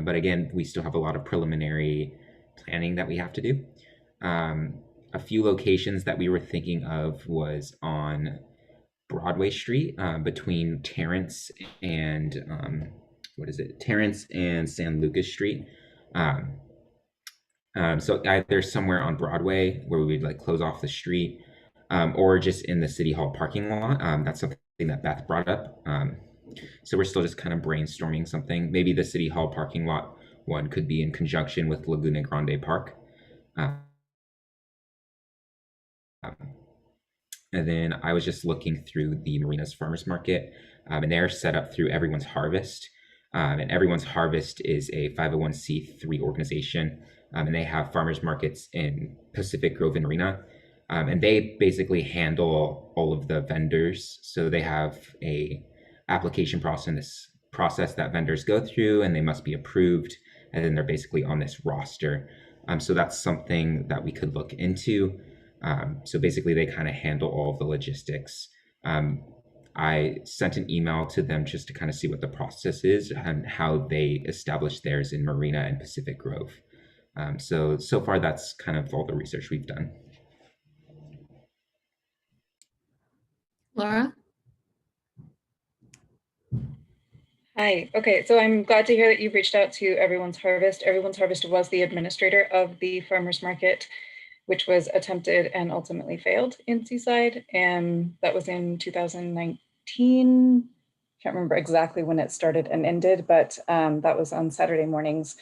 But again, we still have a lot of preliminary planning that we have to do. A few locations that we were thinking of was on Broadway Street between Terrence and Terrence and San Lucas Street. So either somewhere on Broadway where we'd like close off the street, or just in the City Hall parking lot. That's something that Beth brought up. So we're still just kind of brainstorming something. Maybe the City Hall parking lot one could be in conjunction with Laguna Grande Park. And then I was just looking through the Marinas Farmers Market, and they're set up through Everyone's Harvest. And Everyone's Harvest is a 501c3 organization, and they have farmers markets in Pacific Grove and Marina. And they basically handle all of the vendors. So they have a application process that vendors go through, and they must be approved. And then they're basically on this roster. So that's something that we could look into. So basically they kind of handle all of the logistics. I sent an email to them just to kind of see what the process is and how they establish theirs in Marina and Pacific Grove. So far that's kind of all the research we've done. Laura? Hi. Okay, so I'm glad to hear that you've reached out to Everyone's Harvest. Everyone's Harvest was the administrator of the farmers market, which was attempted and ultimately failed in Seaside. And that was in 2019. Can't remember exactly when it started and ended, but that was on Saturday mornings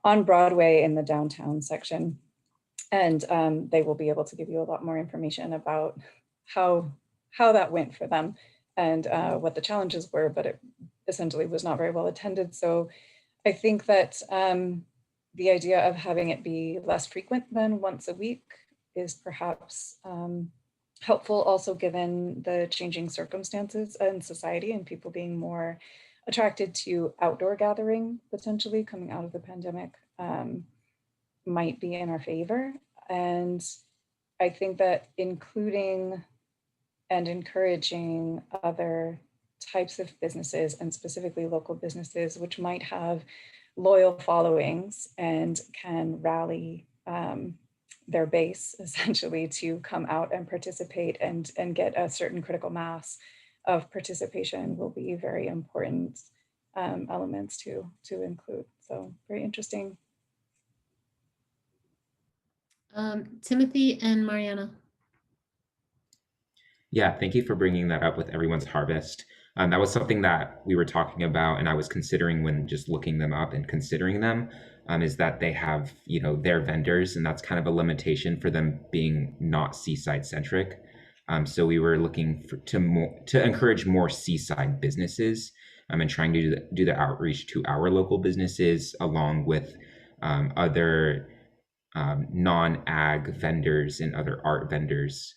on Broadway in the downtown section. And they will be able to give you a lot more information about how that went for them and what the challenges were, but it essentially was not very well attended. So I think that the idea of having it be less frequent than once a week is perhaps helpful, also given the changing circumstances in society and people being more attracted to outdoor gathering, potentially coming out of the pandemic, might be in our favor. And I think that including and encouraging other types of businesses, and specifically local businesses, which might have loyal followings and can rally their base essentially to come out and participate and get a certain critical mass of participation, will be very important elements to include. So very interesting. Timothy and Mariana. Yeah, thank you for bringing that up with Everyone's Harvest. That was something that we were talking about, and I was considering when just looking them up and considering them, is that they have, their vendors, and that's kind of a limitation for them being not seaside centric. So we were looking to encourage more seaside businesses, and trying to do the outreach to our local businesses along with other non-ag vendors and other art vendors,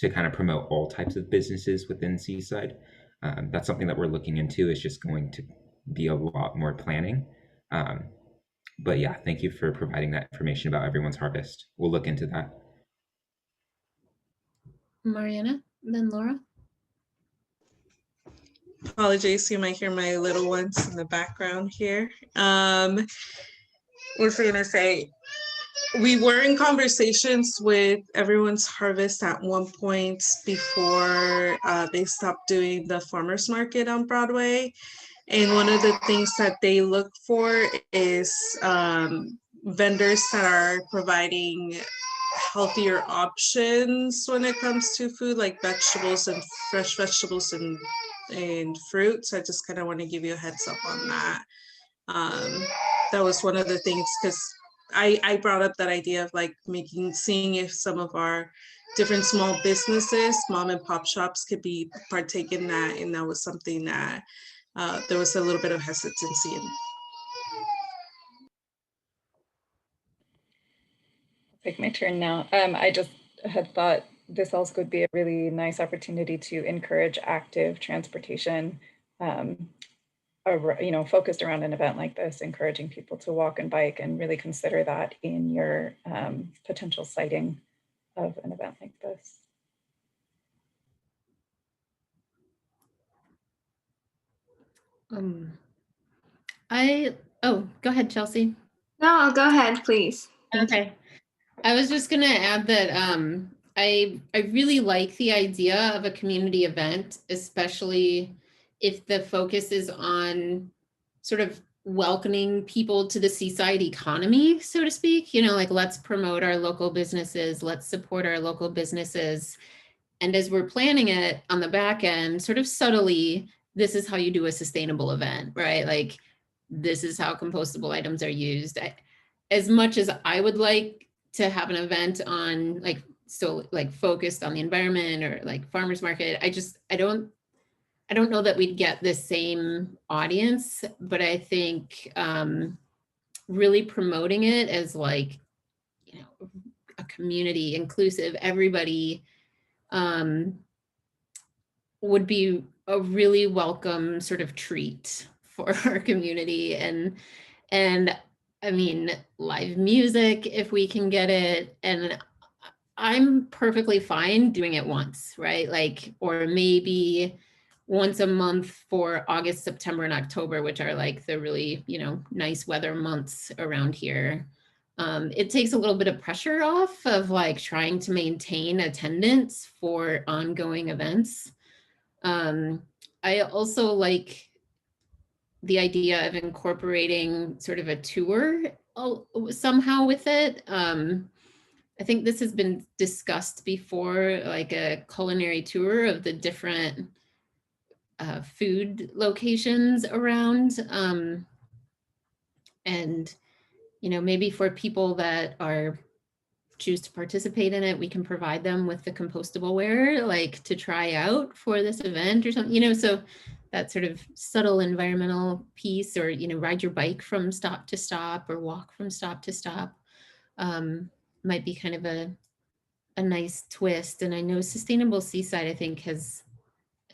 to kind of promote all types of businesses within Seaside. That's something that we're looking into. It's just going to be a lot more planning. But yeah, thank you for providing that information about Everyone's Harvest. We'll look into that. Mariana, then Laura. Apologies, you might hear my little ones in the background here. What was I gonna say? We were in conversations with Everyone's Harvest at one point before they stopped doing the farmers market on Broadway. And one of the things that they look for is vendors that are providing healthier options when it comes to food, like vegetables and fresh vegetables and fruits. I just kind of want to give you a heads up on that. That was one of the things, because I brought up that idea of like seeing if some of our different small businesses, mom and pop shops, could be partake in that. And that was something that there was a little bit of hesitancy in. Take my turn now. I just had thought this also could be a really nice opportunity to encourage active transportation, focused around an event like this, encouraging people to walk and bike, and really consider that in your potential siting of an event like this. Go ahead, Chelsea. No, go ahead, please. Okay. I was just gonna add that I really like the idea of a community event, especially if the focus is on sort of welcoming people to the seaside economy, so to speak, you know, like let's promote our local businesses, let's support our local businesses. And as we're planning it on the back end, sort of subtly, this is how you do a sustainable event, right? Like this is how compostable items are used. As much as I would like to have an event on like, so like focused on the environment or like farmers market, I don't know that we'd get the same audience, but I think really promoting it as like, you know, a community, inclusive, everybody would be a really welcome sort of treat for our community. And I mean, live music, if we can get it, and I'm perfectly fine doing it once, right? Like, or maybe once a month for August, September, and October, which are like the really, you know, nice weather months around here. It takes a little bit of pressure off of like trying to maintain attendance for ongoing events. I also like the idea of incorporating sort of a tour somehow with it. I think this has been discussed before, like a culinary tour of the different food locations around. And, you know, maybe for people that choose to participate in it, we can provide them with the compostable ware, like to try out for this event or something, you know, so that sort of subtle environmental piece, or, you know, ride your bike from stop to stop or walk from stop to stop. Might be kind of a nice twist. And I know Sustainable Seaside, I think has,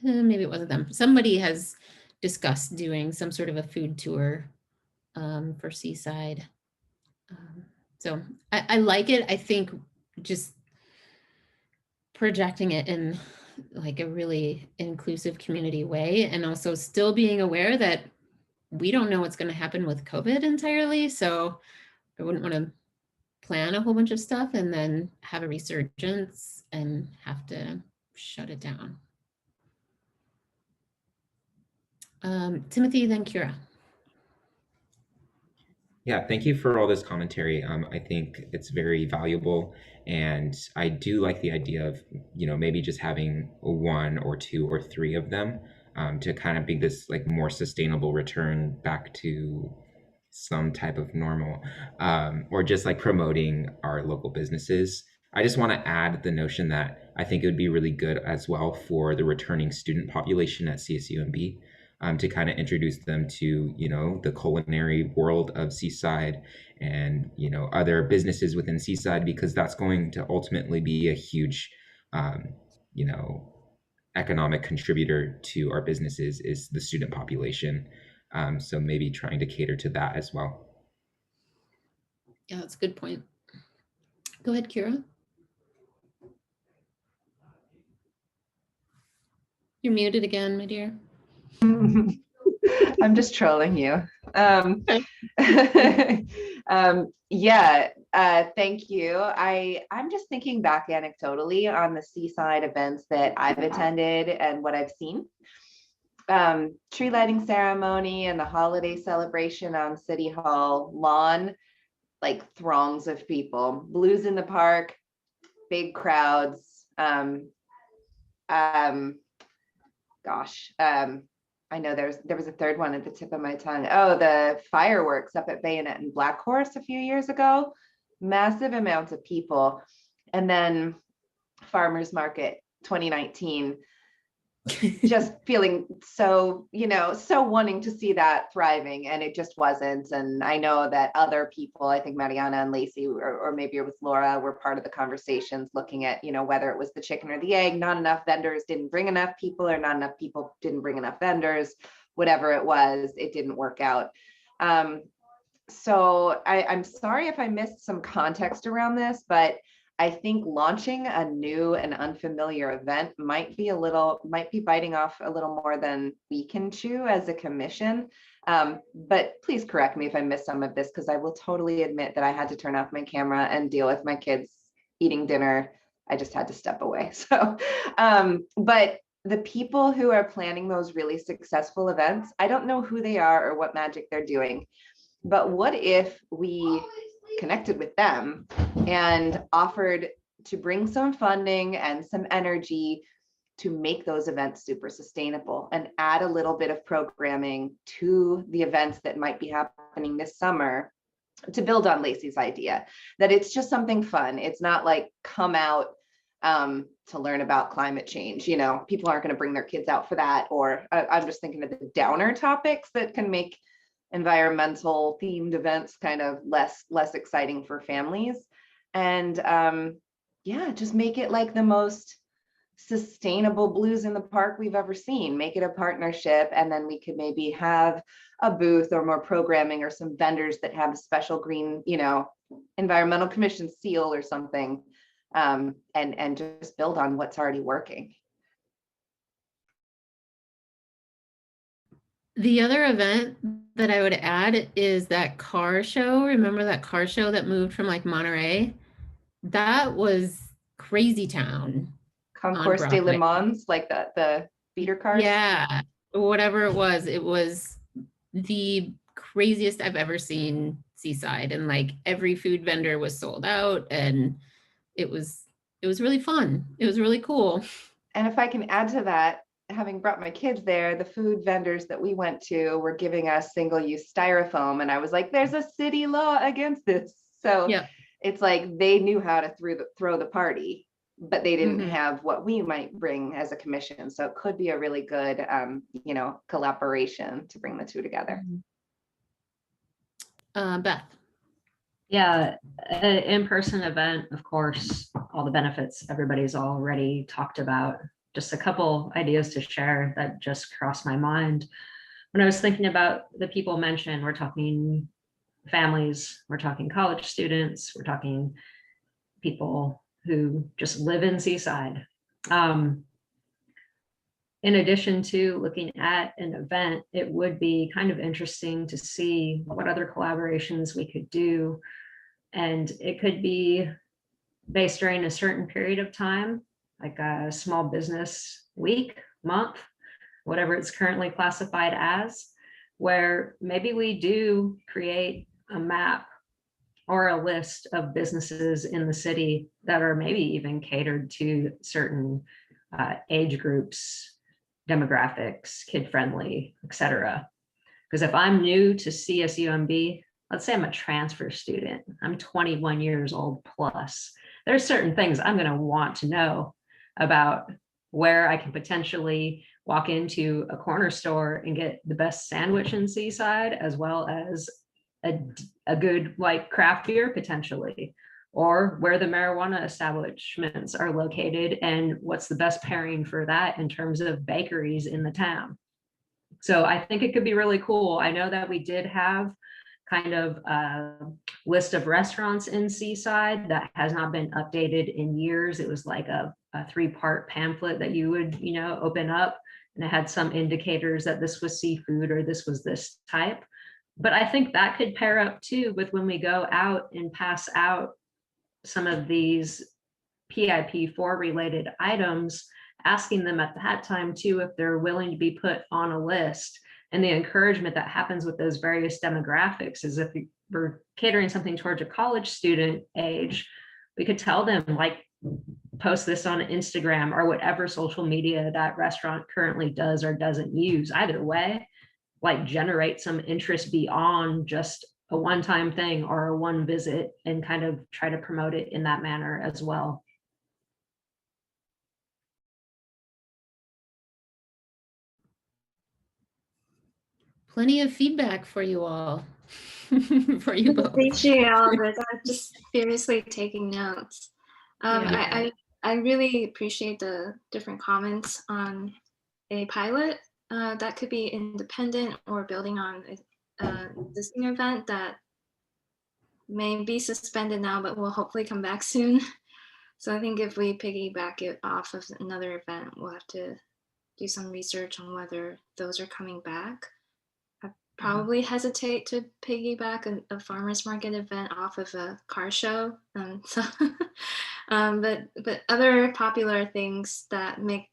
maybe it wasn't them, somebody has discussed doing some sort of a food tour for Seaside. So I like it. I think just projecting it in like a really inclusive community way, and also still being aware that we don't know what's going to happen with COVID entirely. So I wouldn't want to plan a whole bunch of stuff and then have a resurgence and have to shut it down. Timothy, then Kira. Yeah, thank you for all this commentary. I think it's very valuable, and I do like the idea of, you know, maybe just having one or two or three of them to kind of be this like more sustainable return back to some type of normal, or just like promoting our local businesses. I just want to add the notion that I think it would be really good as well for the returning student population at CSUMB. To kind of introduce them to, you know, the culinary world of Seaside and, you know, other businesses within Seaside, because that's going to ultimately be a huge, you know, economic contributor to our businesses is the student population. So maybe trying to cater to that as well. Yeah, that's a good point. Go ahead, Kira. You're muted again, my dear. I'm just trolling you. Yeah, thank you. I'm just thinking back anecdotally on the Seaside events that I've attended and what I've seen. Tree lighting ceremony and the holiday celebration on City Hall lawn, like throngs of people, blues in the park, big crowds. I know there was a third one at the tip of my tongue. Oh, the fireworks up at Bayonet and Black Horse a few years ago. Massive amounts of people. And then Farmers Market 2019. Just feeling so, you know, so wanting to see that thriving, and it just wasn't. And I know that other people, I think Mariana and Lacey, or maybe it was Laura, were part of the conversations looking at, you know, whether it was the chicken or the egg, not enough vendors didn't bring enough people, or not enough people didn't bring enough vendors, whatever it was, it didn't work out. So I'm sorry if I missed some context around this, but I think launching a new and unfamiliar event might be biting off a little more than we can chew as a commission. But please correct me if I missed some of this, because I will totally admit that I had to turn off my camera and deal with my kids eating dinner. I just had to step away. So, but the people who are planning those really successful events, I don't know who they are or what magic they're doing, but what if we connected with them and offered to bring some funding and some energy to make those events super sustainable and add a little bit of programming to the events that might be happening this summer, to build on Lacey's idea that it's just something fun. It's not like come out to learn about climate change. You know, people aren't going to bring their kids out for that. Or I'm just thinking of the downer topics that can make environmental themed events kind of less exciting for families. And yeah, just make it like the most sustainable Blues in the Park we've ever seen. Make it a partnership, and then we could maybe have a booth or more programming or some vendors that have a special green, you know, Environmental Commission seal or something, and just build on what's already working. The other event that I would add is that car show. Remember that car show that moved from like Monterey? That was Crazy Town. Concours de Le Mans, like the feeder cars. Yeah, whatever it was the craziest I've ever seen Seaside, and like every food vendor was sold out, and it was really fun. It was really cool. And if I can add to that, having brought my kids there, the food vendors that we went to were giving us single-use styrofoam, and I was like, there's a city law against this. So yeah, it's like they knew how to throw the party, but they didn't have what we might bring as a commission. So it could be a really good, you know, collaboration to bring the two together. Beth. Yeah, an in-person event, of course, all the benefits everybody's already talked about. Just a couple ideas to share that just crossed my mind. When I was thinking about the people mentioned, we're talking families, we're talking college students, we're talking people who just live in Seaside. In addition to looking at an event, it would be kind of interesting to see what other collaborations we could do. And it could be based during a certain period of time, like a small business week, month, whatever it's currently classified as, where maybe we do create a map or a list of businesses in the city that are maybe even catered to certain age groups, demographics, kid-friendly, etc. Because if I'm new to CSUMB, let's say I'm a transfer student, I'm 21 years old plus, there's certain things I'm going to want to know about where I can potentially walk into a corner store and get the best sandwich in Seaside, as well as a good like craft beer potentially, or where the marijuana establishments are located and what's the best pairing for that in terms of bakeries in the town. So I think it could be really cool. I know that we did have kind of a list of restaurants in Seaside that has not been updated in years. It was like a 3-part pamphlet that you would, you know, open up, and it had some indicators that this was seafood or this was this type. But I think that could pair up too with when we go out and pass out some of these PIP4 related items, asking them at that time too if they're willing to be put on a list. And the encouragement that happens with those various demographics is if we're catering something towards a college student age, we could tell them like, post this on Instagram or whatever social media that restaurant currently does or doesn't use. Either way, like generate some interest beyond just a one-time thing or a one visit, and kind of try to promote it in that manner as well. Plenty of feedback for you all. For you both. Appreciate all of this. I'm just seriously taking notes. I really appreciate the different comments on a pilot that could be independent or building on an existing event that may be suspended now, but will hopefully come back soon. So I think if we piggyback it off of another event, we'll have to do some research on whether those are coming back. I probably hesitate to piggyback a farmer's market event off of a car show. But other popular things that make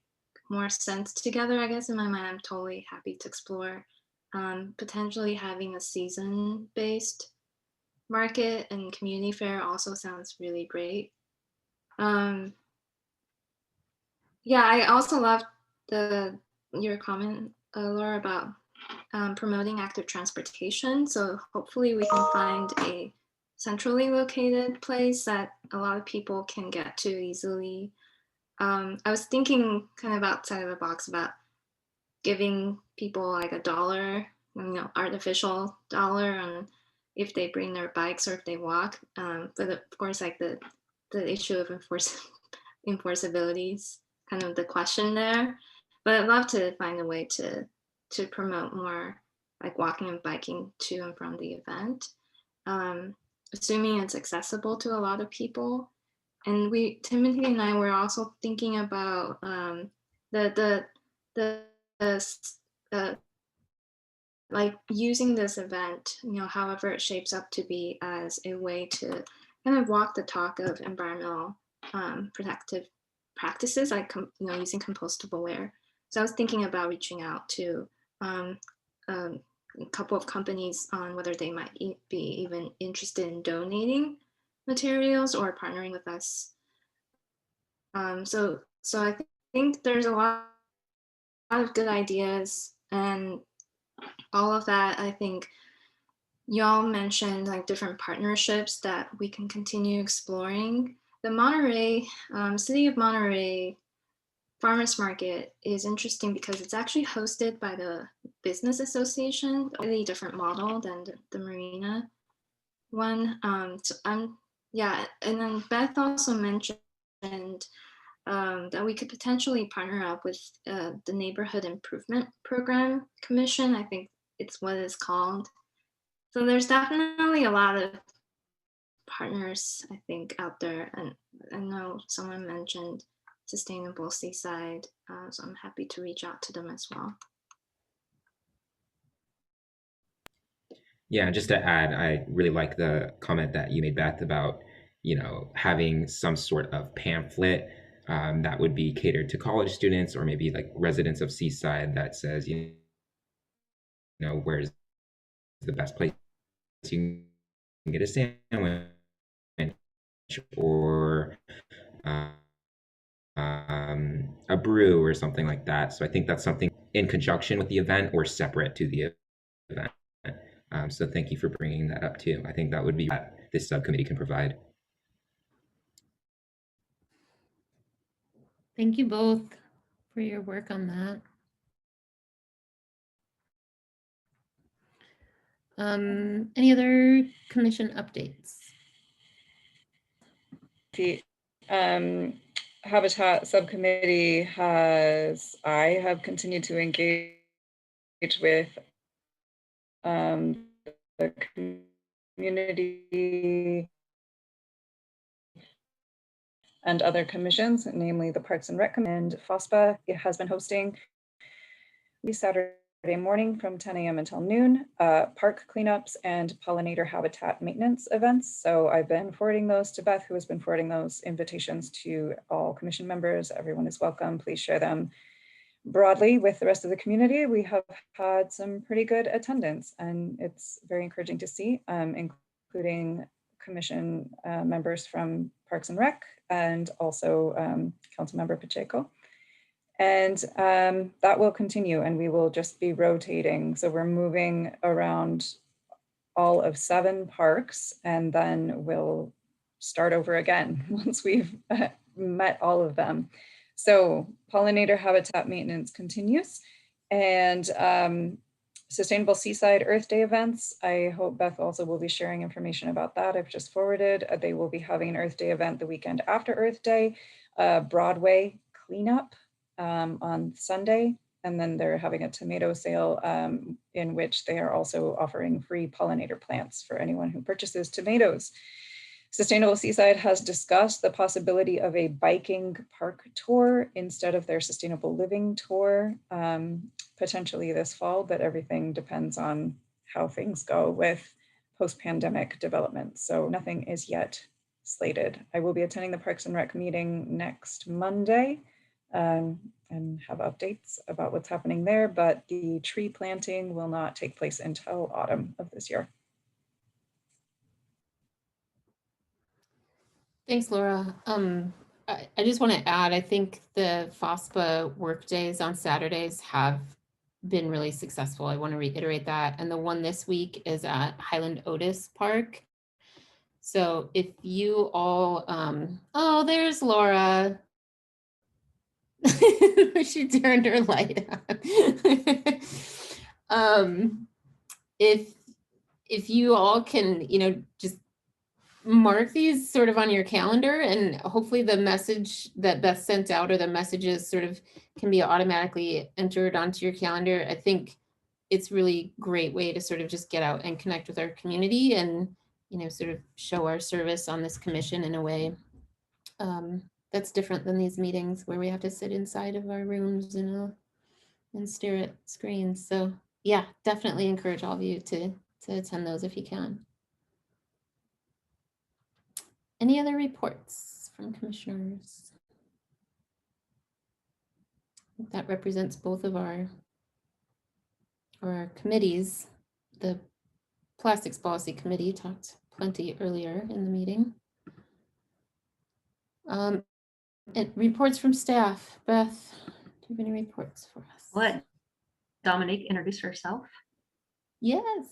more sense together, I guess in my mind, I'm totally happy to explore potentially having a season-based market and community fair also sounds really great. Yeah, I also loved your comment, Laura, about promoting active transportation. So hopefully we can find a centrally located place that a lot of people can get to easily. I was thinking kind of outside of the box about giving people like $1, artificial dollar on if they bring their bikes or if they walk. But of course, like the issue of enforceability is kind of the question there. But I'd love to find a way to promote more like walking and biking to and from the event, assuming it's accessible to a lot of people. And Timothy and I were also thinking about like using this event, however it shapes up to be, as a way to kind of walk the talk of environmental protective practices, like using compostable ware. So I was thinking about reaching out to a couple of companies on whether they might be even interested in donating materials or partnering with us. So I think there's a lot of good ideas, and all of that. I think y'all mentioned like different partnerships that we can continue exploring. The Monterey, City of Monterey Farmers Market is interesting because it's actually hosted by the Business Association, a really different model than the Marina one. Yeah, and then Beth also mentioned that we could potentially partner up with the Neighborhood Improvement Program Commission. I think it's what it's called. So there's definitely a lot of partners, I think, out there. And I know someone mentioned Sustainable Seaside, so I'm happy to reach out to them as well. Yeah, just to add, I really like the comment that you made, Beth, about having some sort of pamphlet that would be catered to college students or maybe like residents of Seaside that says, where's the best place you can get a sandwich or a brew or something like that. So I think that's something in conjunction with the event or separate to the event. So thank you for bringing that up too. I think that would be what this subcommittee can provide. Thank you both for your work on that. Any other commission updates? The Habitat Subcommittee I have continued to engage with the community and other commissions, namely the Parks and Rec and FOSPA. It has been hosting Saturday morning from 10 a.m. until noon, park cleanups and pollinator habitat maintenance events. So I've been forwarding those to Beth, who has been forwarding those invitations to all commission members. Everyone is welcome. Please share them broadly with the rest of the community. We have had some pretty good attendance, and it's very encouraging to see, including commission members from Parks and Rec and also Councilmember Pacheco. And that will continue, and we will just be rotating. So we're moving around all of 7 parks, and then we'll start over again once we've met all of them. So pollinator habitat maintenance continues, and Sustainable Seaside Earth Day events. I hope Beth also will be sharing information about that. I've just forwarded. They will be having an Earth Day event the weekend after Earth Day, Broadway cleanup on Sunday, and then they're having a tomato sale in which they are also offering free pollinator plants for anyone who purchases tomatoes. Sustainable Seaside has discussed the possibility of a biking park tour instead of their sustainable living tour, potentially this fall, but everything depends on how things go with post-pandemic development. So nothing is yet slated. I will be attending the Parks and Rec meeting next Monday, and have updates about what's happening there, but the tree planting will not take place until autumn of this year. Thanks, Laura. I just want to add, I think the FOSPA work days on Saturdays have been really successful. I want to reiterate that. And the one this week is at Highland Otis Park. So if you all, oh, there's Laura. She turned her light on. If you all can, just mark these sort of on your calendar, and hopefully the message that Beth sent out or the messages sort of can be automatically entered onto your calendar. I think it's really great way to sort of just get out and connect with our community and, sort of show our service on this commission in a way that's different than these meetings where we have to sit inside of our rooms and stare at screens. So yeah, definitely encourage all of you to attend those if you can. Any other reports from commissioners? That represents both of our committees. The Plastics Policy Committee talked plenty earlier in the meeting. And reports from staff. Beth, do you have any reports for us? Let Dominique introduce herself. Yes.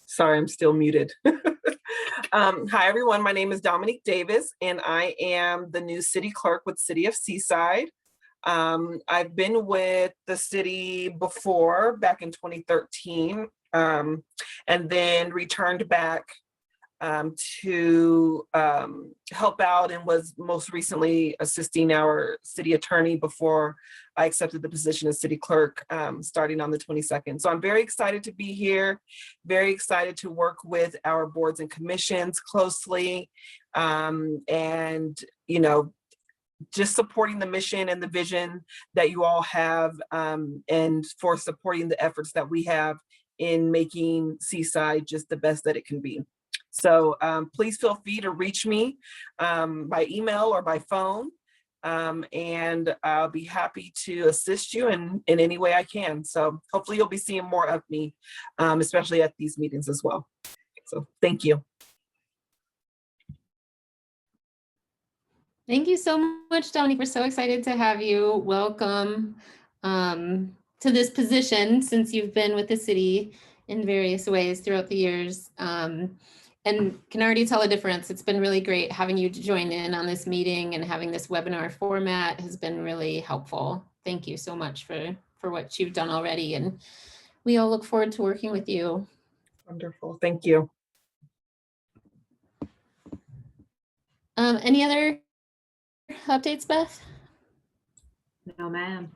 Sorry, I'm still muted. Hi, everyone. My name is Dominique Davis, and I am the new city clerk with City of Seaside. I've been with the city before, back in 2013, and then returned back to help out, and was most recently assisting our city attorney before I accepted the position as city clerk starting on the 22nd. So I'm very excited to be here, very excited to work with our boards and commissions closely, and just supporting the mission and the vision that you all have, and for supporting the efforts that we have in making Seaside just the best that it can be. So please feel free to reach me by email or by phone, and I'll be happy to assist you in any way I can. So hopefully you'll be seeing more of me, especially at these meetings as well. So thank you. Thank you so much, Dominique. We're so excited to have you. Welcome to this position, since you've been with the city in various ways throughout the years. And can already tell a difference. It's been really great having you join in on this meeting, and having this webinar format has been really helpful. Thank you so much for what you've done already. And we all look forward to working with you. Wonderful. Thank you. Any other updates, Beth? No, ma'am.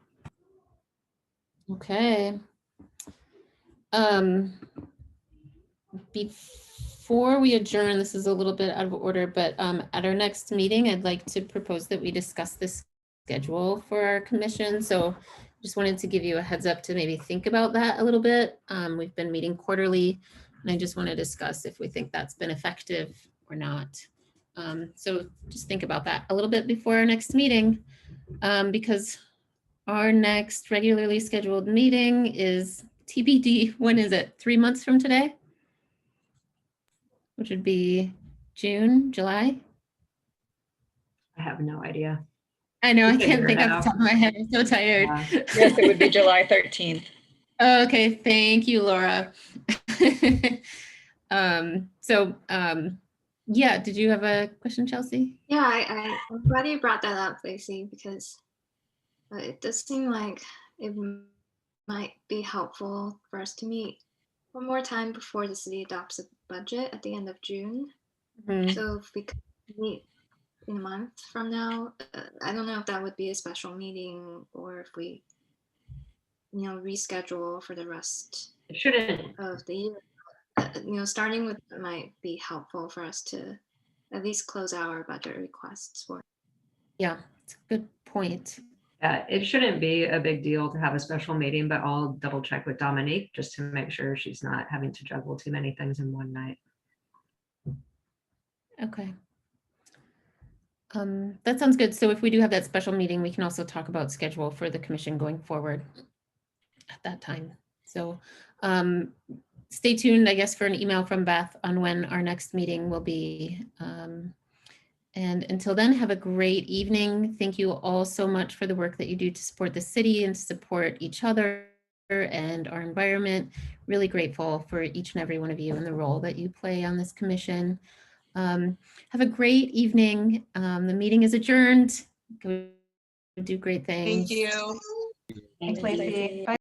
Okay. Before we adjourn, this is a little bit out of order, but at our next meeting, I'd like to propose that we discuss this schedule for our commission. So just wanted to give you a heads up to maybe think about that a little bit. We've been meeting quarterly, and I just want to discuss if we think that's been effective or not. So just think about that a little bit before our next meeting, because our next regularly scheduled meeting is TBD. When is it? 3 months from today? Which would be June, July? I have no idea. I know, I We'll can't figure think it off the top of my head. I'm so tired. Yes, it would be July 13th. Okay, thank you, Laura. Yeah, did you have a question, Chelsea? Yeah, I'm glad you brought that up, Lacey, because it does seem like it might be helpful for us to meet one more time before the city adopts a budget at the end of June. Mhm. So if we could meet in a month from now, I don't know if that would be a special meeting, or if we, reschedule for the rest It shouldn't. of the year. Starting with it might be helpful for us to at least close our budget requests for. Yeah, it's a good point. It shouldn't be a big deal to have a special meeting, but I'll double check with Dominique just to make sure she's not having to juggle too many things in one night. Okay. That sounds good. So if we do have that special meeting, we can also talk about schedule for the commission going forward at that time. So stay tuned, I guess, for an email from Beth on when our next meeting will be. And until then, have a great evening. Thank you all so much for the work that you do to support the city and to support each other and our environment. Really grateful for each and every one of you and the role that you play on this commission. Have a great evening. The meeting is adjourned. Go do great things. Thank you. Thanks, Lacey. Bye.